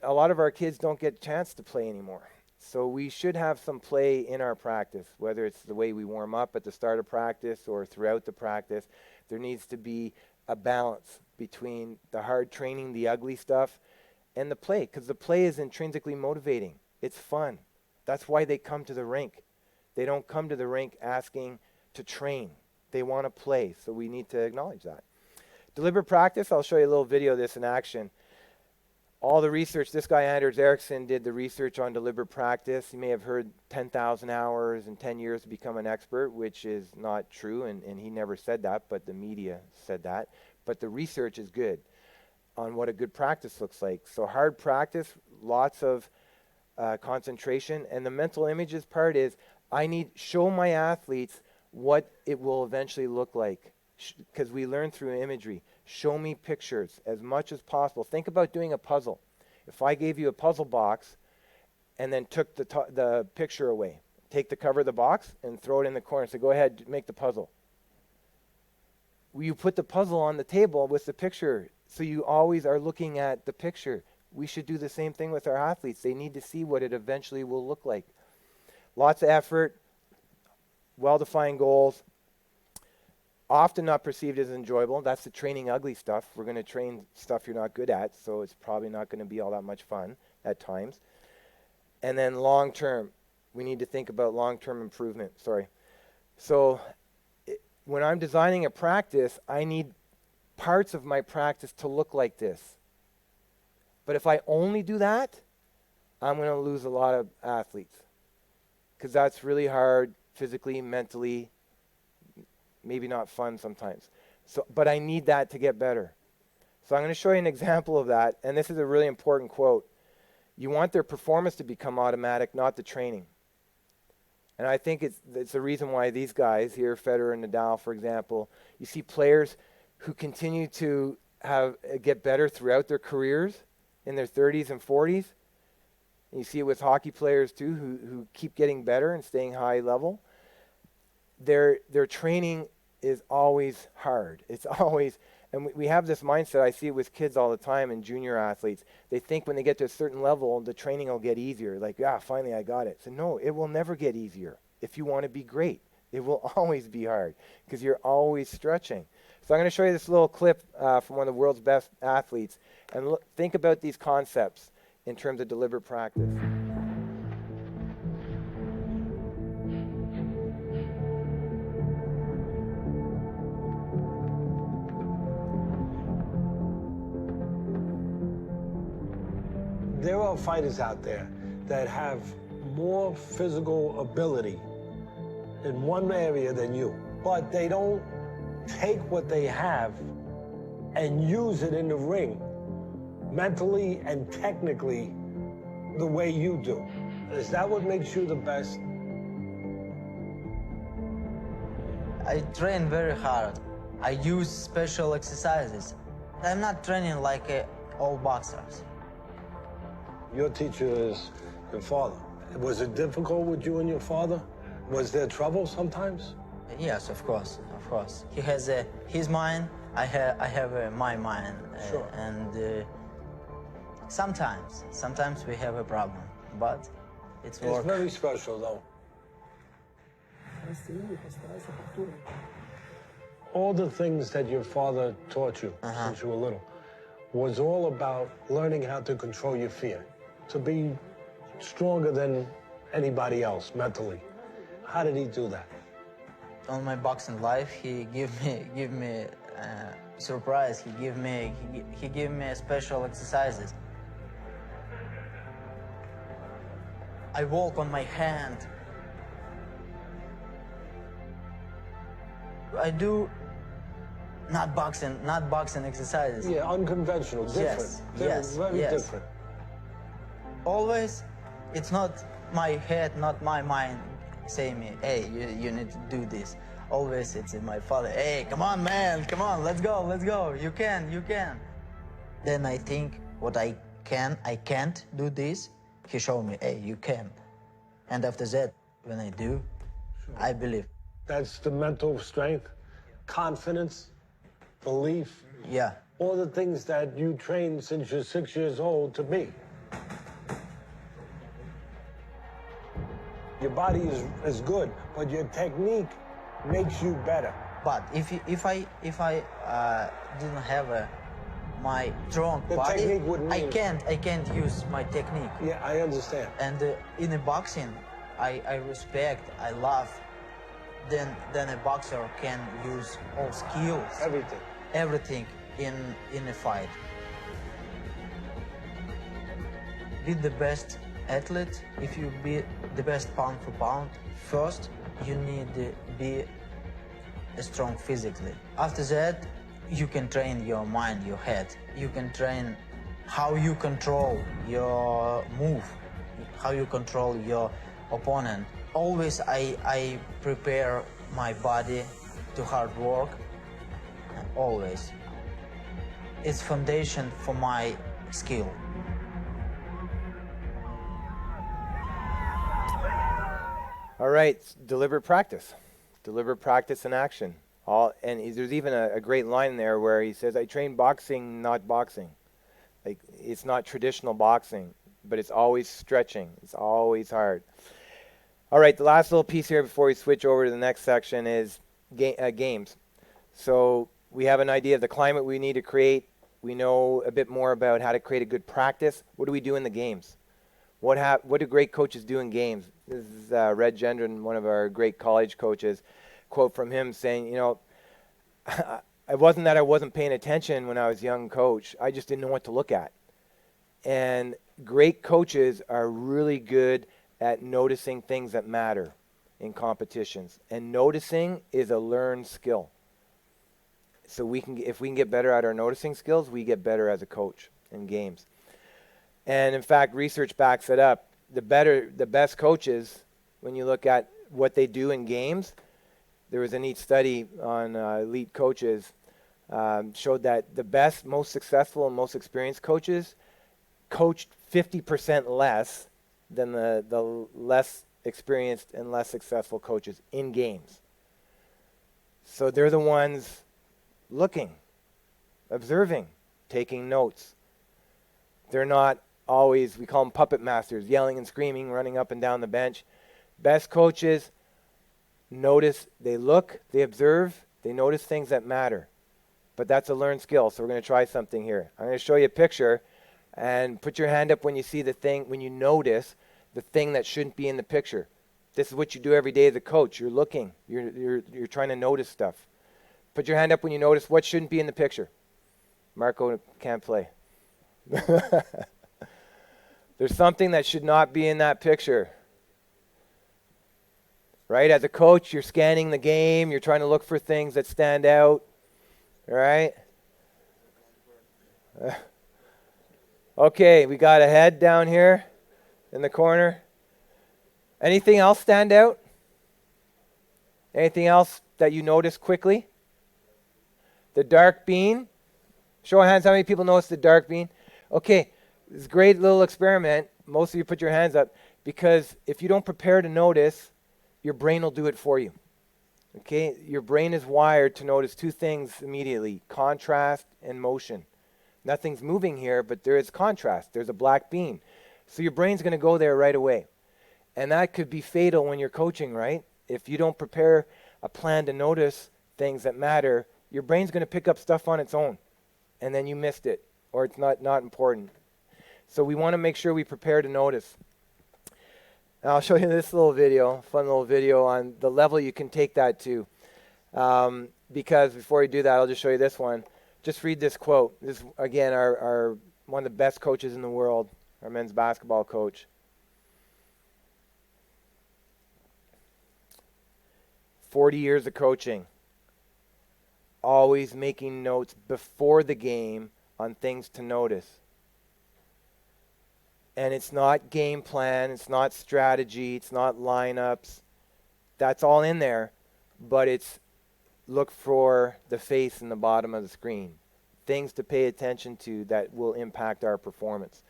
A lot of our kids don't get a chance to play anymore. So we should have some play in our practice, whether it's the way we warm up at the start of practice or throughout the practice. There needs to be a balance between the hard training, the ugly stuff, and the play, because the play is intrinsically motivating. It's fun. That's why they come to the rink. They don't come to the rink asking to train. They want to play, so we need to acknowledge that. Deliberate practice, I'll show you a little video of this in action. All the research, this guy Anders Ericsson did the research on deliberate practice. You may have heard 10,000 hours and 10 years to become an expert, which is not true, and he never said that, but the media said that. But the research is good on what a good practice looks like. So hard practice, lots of concentration, and the mental images part is show my athletes what it will eventually look like, because we learn through imagery. Show me pictures as much as possible. Think about doing a puzzle. If I gave you a puzzle box and then took the picture away, take the cover of the box and throw it in the corner and say, go ahead, make the puzzle. You put the puzzle on the table with the picture, so you always are looking at the picture. We should do the same thing with our athletes. They need to see what it eventually will look like. Lots of effort, well-defined goals, often not perceived as enjoyable. That's the training ugly stuff. We're going to train stuff you're not good at, so it's probably not going to be all that much fun at times. And then long-term, we need to think about long-term improvement. So when I'm designing a practice, I need parts of my practice to look like this. But if I only do that, I'm going to lose a lot of athletes, because that's really hard physically, mentally, maybe not fun sometimes. But I need that to get better. So I'm going to show you an example of that, and this is a really important quote. You want their performance to become automatic, not the training. And I think it's the reason why these guys here, Federer and Nadal, for example, you see players who continue to get better throughout their careers in their 30s and 40s. And you see it with hockey players too, who keep getting better and staying high level. Their training is always hard. It's always, And we have this mindset, I see it with kids all the time and junior athletes. They think when they get to a certain level, the training will get easier. Like, yeah, finally I got it. So no, it will never get easier if you want to be great. It will always be hard because you're always stretching. So I'm going to show you this little clip from one of the world's best athletes. And think about these concepts in terms of deliberate practice. There are fighters out there that have more physical ability in one area than you, but they don't take what they have and use it in the ring, mentally and technically, the way you do. Is that what makes you the best? I train very hard. I use special exercises. I'm not training like all boxers. Your teacher is your father. Was it difficult with you and your father? Was there trouble sometimes? Yes, of course, of course. He has his mind, I have my mind. Sure. And sometimes we have a problem, but it's work. It's very special though. All the things that your father taught you since you were little was all about learning how to control your fear, to be stronger than anybody else mentally. How did he do that? On my boxing life, he give me surprise. He give me special exercises. I walk on my hand. I do not boxing exercises. Yeah, unconventional, different. Yes, They're yes, very yes. different. Always, it's not my head, not my mind saying me, hey, you need to do this. Always it's my father, hey, come on, man, come on, let's go. You can. Then I think what I can't do this. He showed me, hey, you can. And after that, when I do, I believe. That's the mental strength, confidence, belief. Yeah. All the things that you trained since you're 6 years old to be. Your body is good, but your technique makes you better. But if I didn't have my strong The body, technique would I mean- can't use my technique. Yeah, I understand. And in a boxing, I respect, I love. Then a boxer can use all skills, everything in a fight. Be the best athlete. If you be the best pound for pound, first you need to be strong physically. After that, you can train your mind, your head. You can train how you control your move, how you control your opponent. Always I prepare my body to hard work, always. It's foundation for my skill. All right, deliberate practice in action. And there's even a great line there where he says, I train boxing, not boxing. Like, it's not traditional boxing, but it's always stretching. It's always hard. All right, the last little piece here before we switch over to the next section is games. So we have an idea of the climate we need to create. We know a bit more about how to create a good practice. What do we do in the games? What do great coaches do in games? This is Red Gendron, one of our great college coaches. Quote from him saying, it wasn't that I wasn't paying attention when I was a young coach. I just didn't know what to look at. And great coaches are really good at noticing things that matter in competitions. And noticing is a learned skill. So if we can get better at our noticing skills, we get better as a coach in games. And in fact, research backs it up. The best coaches, when you look at what they do in games, there was a neat study on elite coaches, showed that the best, most successful, and most experienced coaches coached 50% less than the less experienced and less successful coaches in games. So they're the ones looking. observing, taking notes. They're not always, we call them puppet masters, yelling and screaming, running up and down the bench. Best coaches notice, they look, they observe, they notice things that matter. But that's a learned skill, so we're going to try something here. I'm going to show you a picture, and put your hand up when you see the thing, when you notice the thing that shouldn't be in the picture. This is what you do every day as a coach. You're looking, you're trying to notice stuff. Put your hand up when you notice what shouldn't be in the picture. Marco can't play. There's something that should not be in that picture. Right? As a coach, you're scanning the game. You're trying to look for things that stand out. All right? Okay, we got a head down here in the corner. Anything else stand out? Anything else that you notice quickly? The dark bean. Show of hands, how many people notice the dark bean? Okay, this is a great little experiment. Most of you put your hands up, because if you don't prepare to notice, your brain will do it for you. Okay, your brain is wired to notice two things immediately: contrast and motion. Nothing's moving here, but there is contrast. There's a black bean. So your brain's going to go there right away. And that could be fatal when you're coaching, right? If you don't prepare a plan to notice things that matter, your brain's going to pick up stuff on its own. And then you missed it, or it's not important. So we want to make sure we prepare to notice. Now I'll show you this little video, fun little video on the level you can take that to. Because before we do that, I'll just show you this one. Just read this quote. This is, again, our one of the best coaches in the world, our men's basketball coach. 40 years of coaching. Always making notes before the game on things to notice. And it's not game plan, it's not strategy, it's not lineups. That's all in there, but it's look for the face in the bottom of the screen. Things to pay attention to that will impact our performance.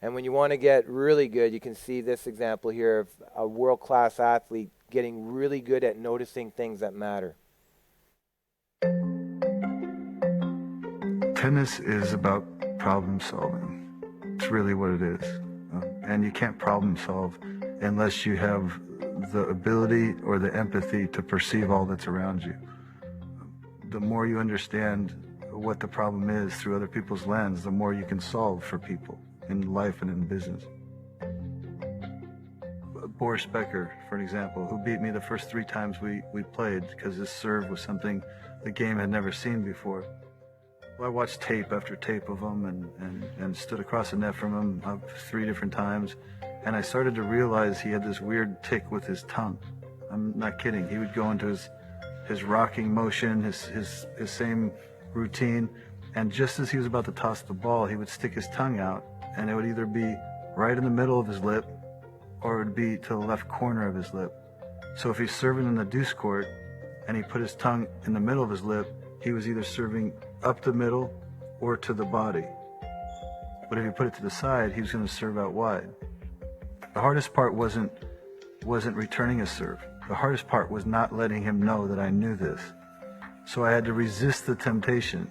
And when you want to get really good, you can see this example here of a world-class athlete getting really good at noticing things that matter. Tennis is about problem solving. It's really what it is. And you can't problem solve unless you have the ability or the empathy to perceive all that's around you. The more you understand what the problem is through other people's lens, the more you can solve for people in life and in business. Boris Becker, for an example, who beat me the first 3 times we played because his serve was something the game had never seen before. Well, I watched tape after tape of him and stood across the net from him 3 different times, and I started to realize he had this weird tick with his tongue. I'm not kidding. He would go into his rocking motion, his same routine, and just as he was about to toss the ball, he would stick his tongue out, and it would either be right in the middle of his lip or it would be to the left corner of his lip. So if he's serving in the deuce court and he put his tongue in the middle of his lip, he was either serving up the middle or to the body. But if you put it to the side, he was going to serve out wide. The hardest part wasn't returning his serve. The hardest part was not letting him know that I knew this. So I had to resist the temptation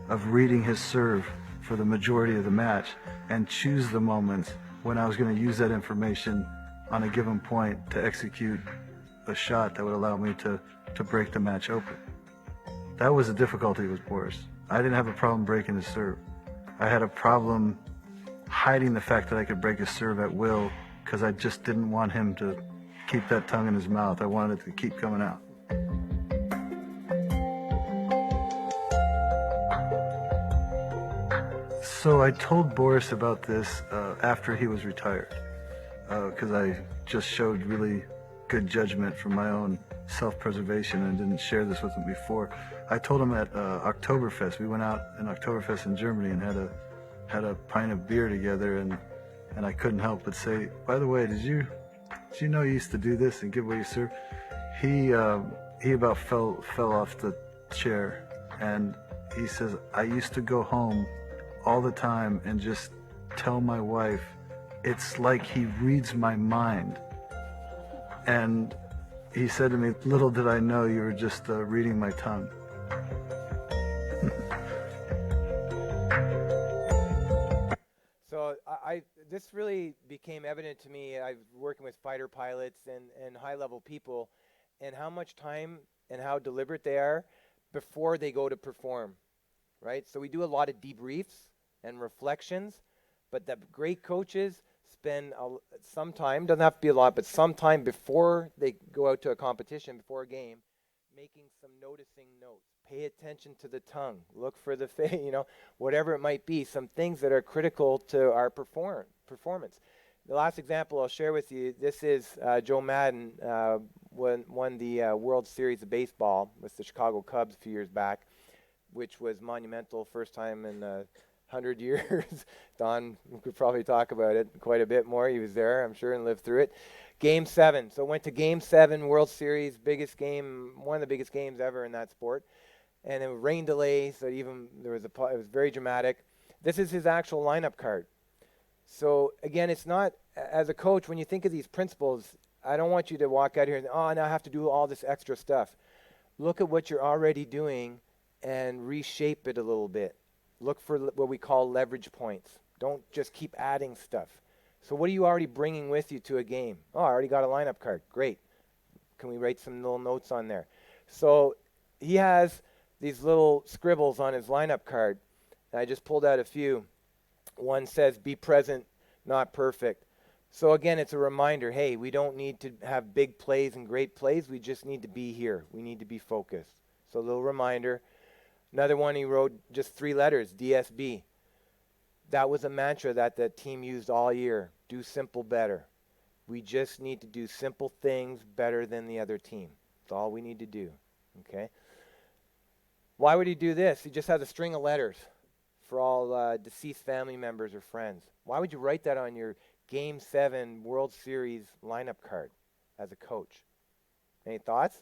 of reading his serve for the majority of the match and choose the moments when I was going to use that information on a given point to execute a shot that would allow me to break the match open. That was the difficulty with Boris. I didn't have a problem breaking his serve. I had a problem hiding the fact that I could break his serve at will because I just didn't want him to keep that tongue in his mouth. I wanted it to keep coming out. So I told Boris about this after he was retired because I just showed really good judgment from my own self-preservation and didn't share this with him before. I told him at Oktoberfest. We went out in Oktoberfest in Germany and had a pint of beer together, and I couldn't help but say, by the way, did you know you used to do this and give away your serve? He about fell off the chair, and he says, I used to go home all the time and just tell my wife, it's like he reads my mind. And he said to me, little did I know you were just reading my tongue. this really became evident to me. I've working with fighter pilots and high-level people, and how much time and how deliberate they are before they go to perform, right? So we do a lot of debriefs and reflections, but the great coaches spend some time, doesn't have to be a lot, but some time before they go out to a competition, before a game, making some noticing notes. Pay attention to the tongue. Look for the face, whatever it might be, some things that are critical to our performance. The last example I'll share with you, this is Joe Madden won the World Series of Baseball with the Chicago Cubs a few years back, which was monumental, first time in 100 years. Don could probably talk about it quite a bit more. He was there, I'm sure, and lived through it. Game 7. So went to Game 7, World Series, biggest game, one of the biggest games ever in that sport. And it was rain delay, so it was very dramatic. This is his actual lineup card. So again, it's not, as a coach, when you think of these principles, I don't want you to walk out here and, now I have to do all this extra stuff. Look at what you're already doing and reshape it a little bit. Look for what we call leverage points. Don't just keep adding stuff. So what are you already bringing with you to a game? I already got a lineup card. Great. Can we write some little notes on there? So he has these little scribbles on his lineup card. And I just pulled out a few. One says, be present, not perfect. So again, it's a reminder, hey, we don't need to have big plays and great plays. We just need to be here. We need to be focused. So a little reminder. Another one he wrote, just 3 letters, DSB. That was a mantra that the team used all year. Do simple better. We just need to do simple things better than the other team. That's all we need to do. Okay? Why would he do this? He just has a string of letters for all deceased family members or friends. Why would you write that on your Game 7 World Series lineup card as a coach? Any thoughts?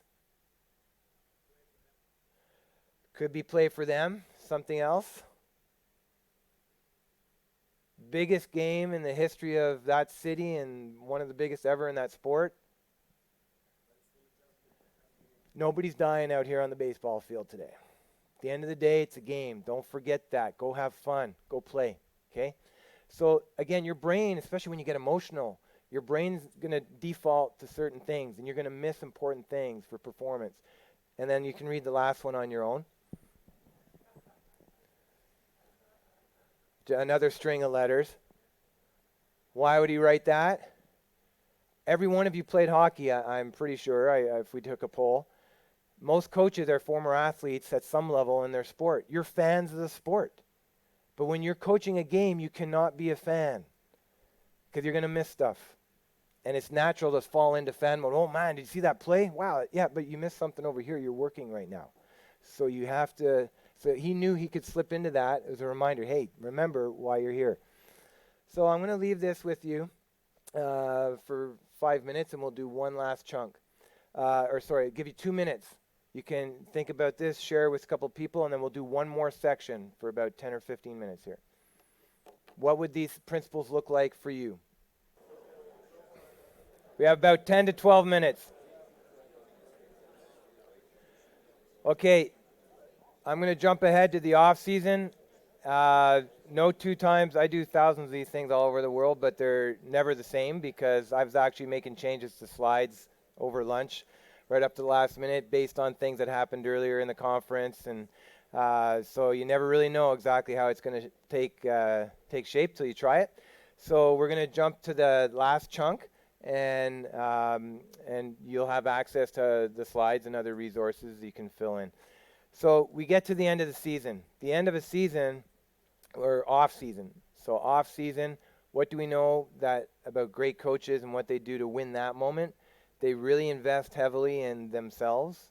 Could be play for them. Something else? Biggest game in the history of that city and one of the biggest ever in that sport. Nobody's dying out here on the baseball field today. At the end of the day, it's a game. Don't forget that. Go have fun. Go play. Okay? So again, your brain, especially when you get emotional, your brain's going to default to certain things, and you're going to miss important things for performance. And then you can read the last one on your own. Another string of letters. Why would he write that? Every one of you played hockey, I'm pretty sure, if we took a poll. Most coaches are former athletes at some level in their sport. You're fans of the sport. But when you're coaching a game, you cannot be a fan because you're going to miss stuff. And it's natural to fall into fan mode. Oh, man, did you see that play? Wow, yeah, but you missed something over here. You're working right now. So you have to... So he knew he could slip into that as a reminder. Hey, remember why you're here. So I'm going to leave this with you for 5 minutes, and we'll do one last chunk. Give you 2 minutes. You can think about this, share with a couple people, and then we'll do one more section for about 10 or 15 minutes here. What would these principles look like for you? We have about 10 to 12 minutes. Okay. I'm going to jump ahead to the off season. No 2 times. I do thousands of these things all over the world, but they're never the same because I was actually making changes to slides over lunch right up to the last minute based on things that happened earlier in the conference. And so you never really know exactly how it's going to take shape till you try it. So we're going to jump to the last chunk, and you'll have access to the slides and other resources you can fill in. So we get to the end of the season. The end of a season, or off season. So off season, what do we know about great coaches and what they do to win that moment? They really invest heavily in themselves,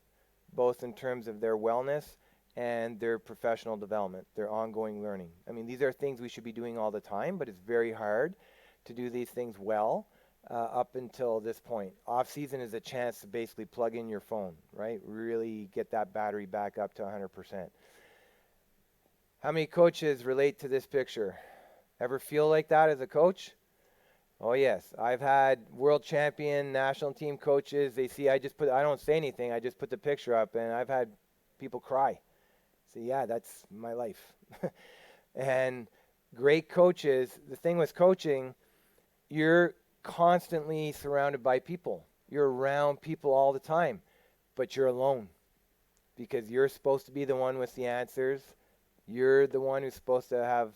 both in terms of their wellness and their professional development, their ongoing learning. I mean, these are things we should be doing all the time, but it's very hard to do these things well up until this point. Off-season is a chance to basically plug in your phone, right? Really get that battery back up to 100%. How many coaches relate to this picture? Ever feel like that as a coach? Oh, yes. I've had world champion national team coaches. They see I don't say anything. I just put the picture up, and I've had people cry. Say, yeah, that's my life. And great coaches, the thing with coaching you're constantly surrounded by people. You're around people all the time, but you're alone because you're supposed to be the one with the answers. You're the one who's supposed to have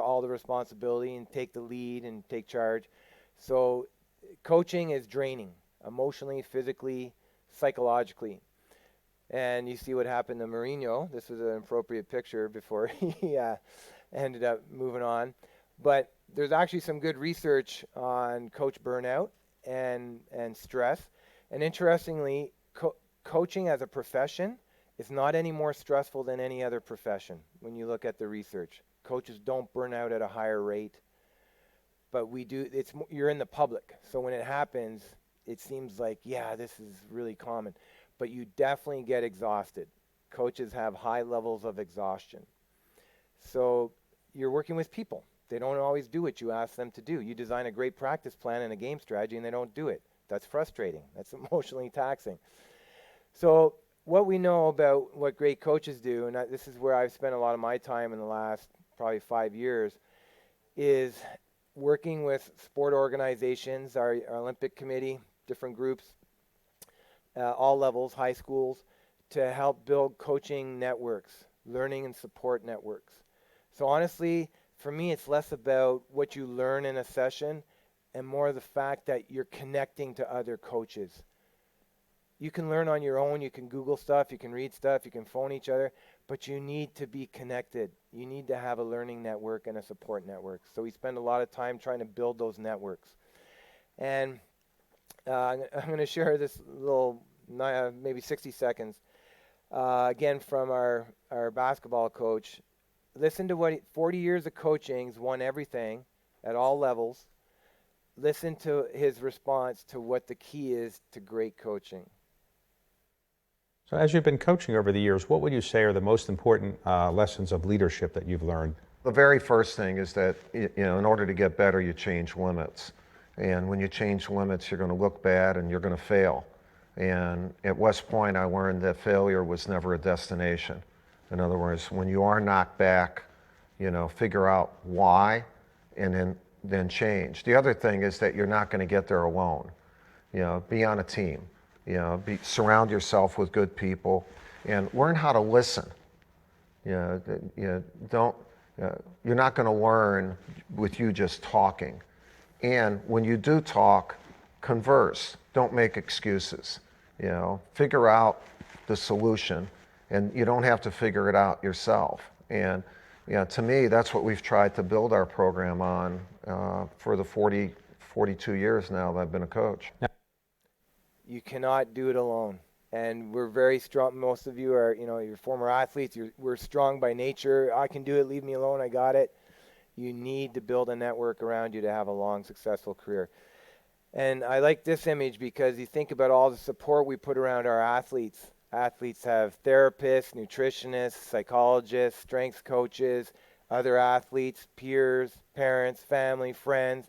all the responsibility and take the lead and take charge. So coaching is draining emotionally, physically, psychologically. And you see what happened to Mourinho. This was an appropriate picture before he ended up moving on. But there's actually some good research on coach burnout and stress. And interestingly, coaching as a profession is not any more stressful than any other profession when you look at the research. Coaches don't burn out at a higher rate, but we do. You're in the public, so when it happens, it seems like, yeah, this is really common, but you definitely get exhausted. Coaches have high levels of exhaustion. So you're working with people. They don't always do what you ask them to do. You design a great practice plan and a game strategy, and they don't do it. That's frustrating. That's emotionally taxing. So what we know about what great coaches do, and this is where I've spent a lot of my time in the last probably 5 years, is working with sport organizations, our Olympic committee, different groups, all levels, high schools, to help build coaching networks, learning and support networks. So honestly, for me, it's less about what you learn in a session and more the fact that you're connecting to other coaches. You can learn on your own, you can Google stuff, you can read stuff, you can phone each other, but you need to be connected. You need to have a learning network and a support network. So we spend a lot of time trying to build those networks. And I'm going to share this little, maybe 60 seconds, again from our basketball coach. Listen to what 40 years of coaching's won everything at all levels. Listen to his response to what the key is to great coaching. So as you've been coaching over the years, what would you say are the most important lessons of leadership that you've learned? The very first thing is that, in order to get better, you change limits. And when you change limits, you're going to look bad and you're going to fail. And at West Point, I learned that failure was never a destination. In other words, when you are knocked back, figure out why and then change. The other thing is that you're not going to get there alone. Be on a team. Surround yourself with good people and learn how to listen. You're not going to learn with you just talking. And when you do talk, converse. Don't make excuses. Figure out the solution, and you don't have to figure it out yourself. And to me, that's what we've tried to build our program on for the 42 years now that I've been a coach. You cannot do it alone. And we're very strong. Most of you are, you're former athletes. We're strong by nature. I can do it. Leave me alone. I got it. You need to build a network around you to have a long, successful career. And I like this image because you think about all the support we put around our athletes. Athletes have therapists, nutritionists, psychologists, strength coaches, other athletes, peers, parents, family, friends.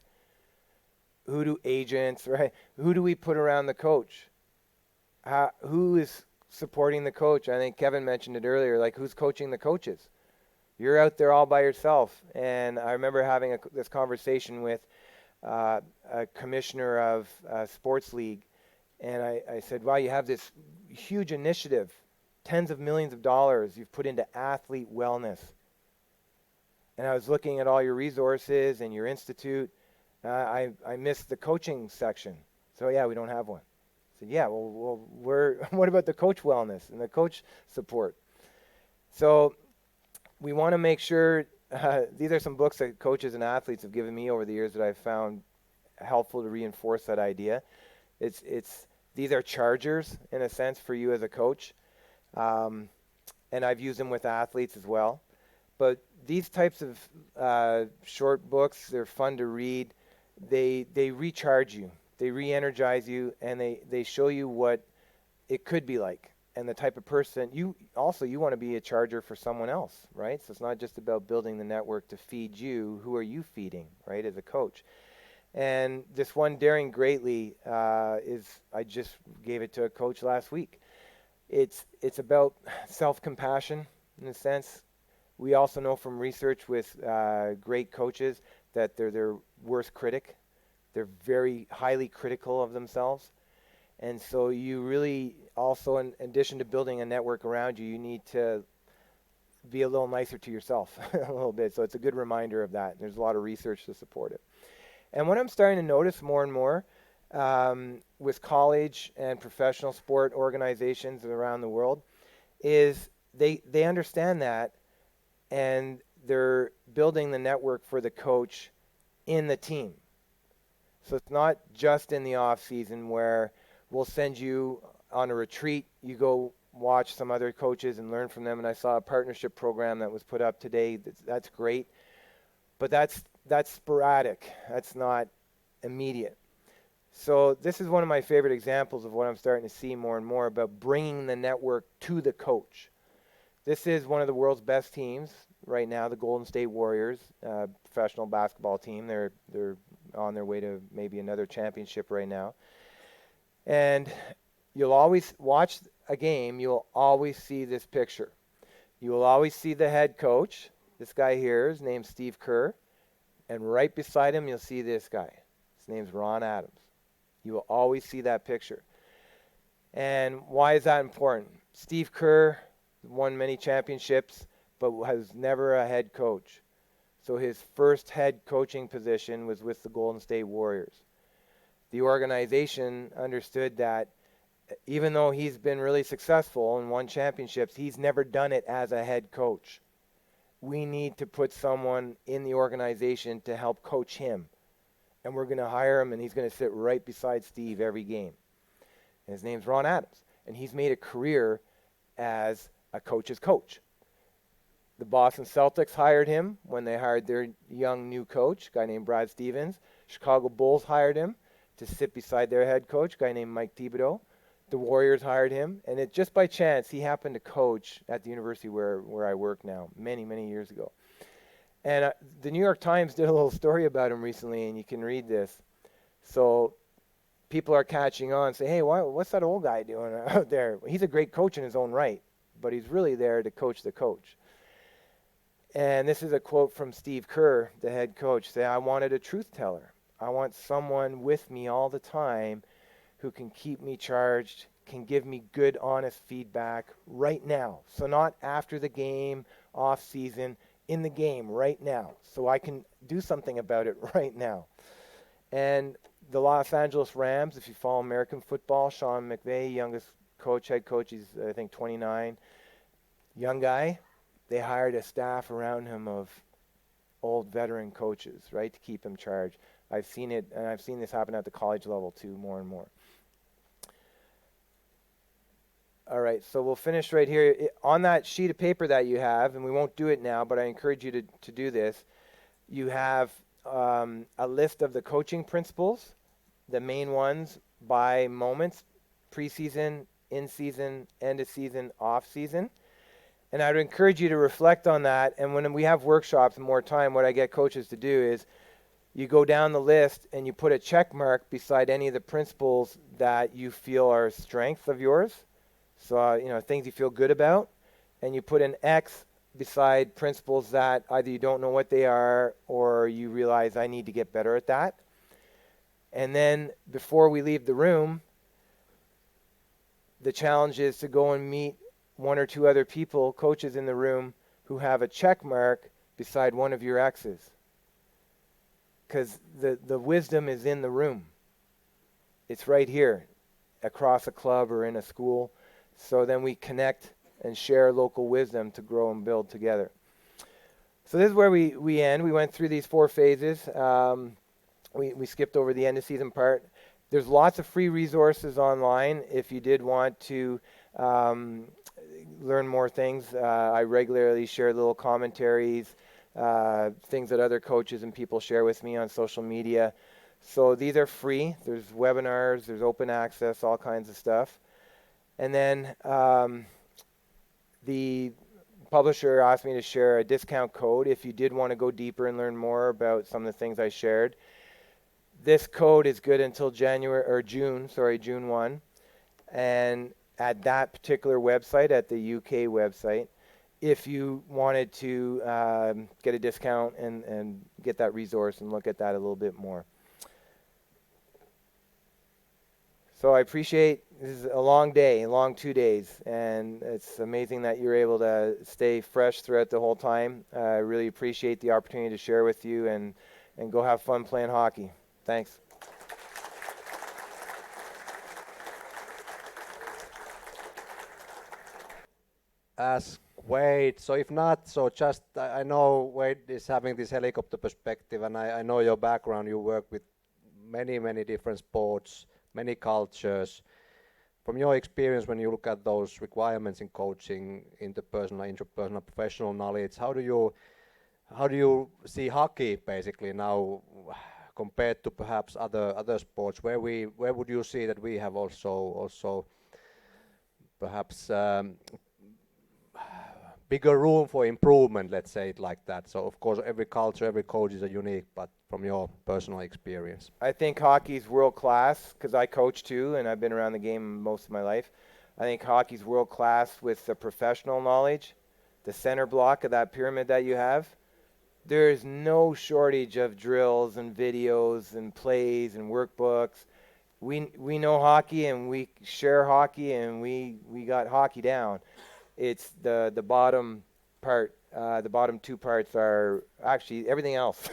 Agents, right? Who do we put around the coach? Who is supporting the coach? I think Kevin mentioned it earlier, like who's coaching the coaches? You're out there all by yourself. And I remember having this conversation with a commissioner of a sports league, and I said, wow, you have this huge initiative, tens of millions of dollars you've put into athlete wellness. And I was looking at all your resources and your institute. I missed the coaching section. So, yeah, we don't have one. I said, yeah, well what about the coach wellness and the coach support? So we want to make sure, these are some books that coaches and athletes have given me over the years that I've found helpful to reinforce that idea. These are chargers, in a sense, for you as a coach. And I've used them with athletes as well. But these types of short books, they're fun to read. They recharge you, they re-energize you, and they show you what it could be like and the type of person. You want to be a charger for someone else, right? So it's not just about building the network to feed you. Who are you feeding, right, as a coach? And this one, Daring Greatly, I just gave it to a coach last week. It's about self-compassion in a sense. We also know from research with great coaches that they're their worst critic. They're very highly critical of themselves. And so you really also, in addition to building a network around you, you need to be a little nicer to yourself a little bit. So it's a good reminder of that. There's a lot of research to support it. And what I'm starting to notice more and more with college and professional sport organizations around the world is they understand that, and they're building the network for the coach in the team. So it's not just in the off season where we'll send you on a retreat, you go watch some other coaches and learn from them. And I saw a partnership program that was put up today. That's great. But that's sporadic. That's not immediate. So this is one of my favorite examples of what I'm starting to see more and more about bringing the network to the coach. This is one of the world's best teams right now, the Golden State Warriors, professional basketball team. They're on their way to maybe another championship right now. And you'll always watch a game, you'll always see this picture. You will always see the head coach. This guy here is named Steve Kerr. And right beside him, you'll see this guy. His name's Ron Adams. You will always see that picture. And why is that important? Steve Kerr won many championships, but was never a head coach. So his first head coaching position was with the Golden State Warriors. The organization understood that even though he's been really successful and won championships, he's never done it as a head coach. We need to put someone in the organization to help coach him. And we're going to hire him, and he's going to sit right beside Steve every game. And his name's Ron Adams. And he's made a career as a coach's coach. The Boston Celtics hired him when they hired their young new coach, a guy named Brad Stevens. Chicago Bulls hired him to sit beside their head coach, a guy named Mike Thibodeau. The Warriors hired him, and it just by chance he happened to coach at the university where I work now, many, many years ago. And the New York Times did a little story about him recently, and you can read this. So people are catching on, say, hey, what's that old guy doing out there? He's a great coach in his own right, but he's really there to coach the coach. And this is a quote from Steve Kerr, the head coach, saying, I wanted a truth teller. I want someone with me all the time who can keep me charged, can give me good, honest feedback right now. So not after the game, off season, in the game right now. So I can do something about it right now. And the Los Angeles Rams, if you follow American football, Sean McVay, youngest coach, head coach, he's I think 29, young guy. They hired a staff around him of old veteran coaches, right, to keep him charged. I've seen it, and I've seen this happen at the college level too, more and more. All right, so we'll finish right here. On that sheet of paper that you have, and we won't do it now, but I encourage you to do this, you have a list of the coaching principles, the main ones by moments, preseason, in-season, end-of-season, off-season. And I would encourage you to reflect on that. And when we have workshops and more time, what I get coaches to do is you go down the list and you put a check mark beside any of the principles that you feel are strengths of yours. So, things you feel good about. And you put an X beside principles that either you don't know what they are or you realize I need to get better at that. And then before we leave the room, the challenge is to go and meet one or two other people, coaches in the room, who have a check mark beside one of your X's. Because the wisdom is in the room. It's right here, across a club or in a school. So then we connect and share local wisdom to grow and build together. So this is where we end. We went through these 4 phases. We skipped over the end of season part. There's lots of free resources online if you did want to learn more things. I regularly share little commentaries, things that other coaches and people share with me on social media. So these are free. There's webinars, there's open access, all kinds of stuff. And then the publisher asked me to share a discount code if you did want to go deeper and learn more about some of the things I shared. This code is good until June 1. And at that particular website, at the UK website, if you wanted to get a discount and get that resource and look at that a little bit more. So I appreciate, this is a long day, a long 2 days, and it's amazing that you're able to stay fresh throughout the whole time. I really appreciate the opportunity to share with you and go have fun playing hockey. Thanks. Ask Wade. So if not, so just I know Wade is having this helicopter perspective, and I know your background. You work with many different sports, many cultures. From your experience, when you look at those requirements in coaching, interpersonal, intrapersonal, professional knowledge, how do you see hockey basically now compared to perhaps other sports? Where would you see that we have also perhaps bigger room for improvement, let's say it like that? So of course every culture, every coach is unique, but from your personal experience. I think hockey's world class because I coach too, and I've been around the game most of my life. I think hockey's world class with the professional knowledge, the center block of that pyramid that you have. There is no shortage of drills and videos and plays and workbooks. We know hockey and we share hockey and we got hockey down. It's the bottom part. The bottom two parts are actually everything else.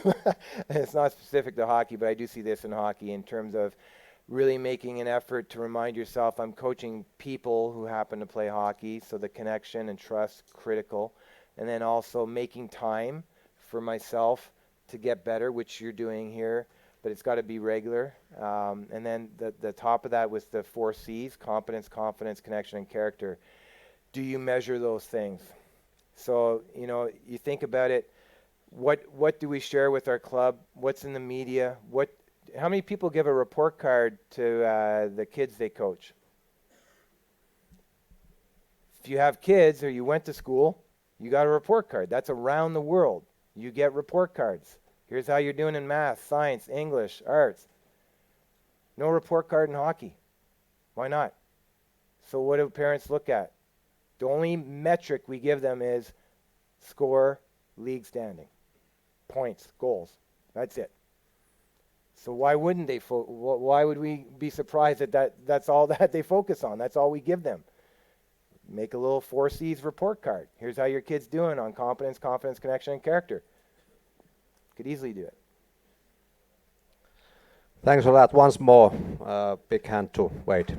It's not specific to hockey, but I do see this in hockey in terms of really making an effort to remind yourself I'm coaching people who happen to play hockey, so the connection and trust critical. And then also making time for myself to get better, which you're doing here, but it's got to be regular. And then the top of that was the 4 C's, competence, confidence, connection, and character. Do you measure those things? So, you know, you think about it, what do we share with our club? What's in the media? How many people give a report card to the kids they coach? If you have kids or you went to school, you got a report card. That's around the world. You get report cards. Here's how you're doing in math, science, English, arts. No report card in hockey. Why not? So what do parents look at? The only metric we give them is score, league standing, points, goals. That's it. So why wouldn't they? Why would we be surprised that's all that they focus on? That's all we give them. Make a little 4 C's report card. Here's how your kid's doing on competence, confidence, connection, and character. Could easily do it. Thanks for that. Once more, big hand to Wade.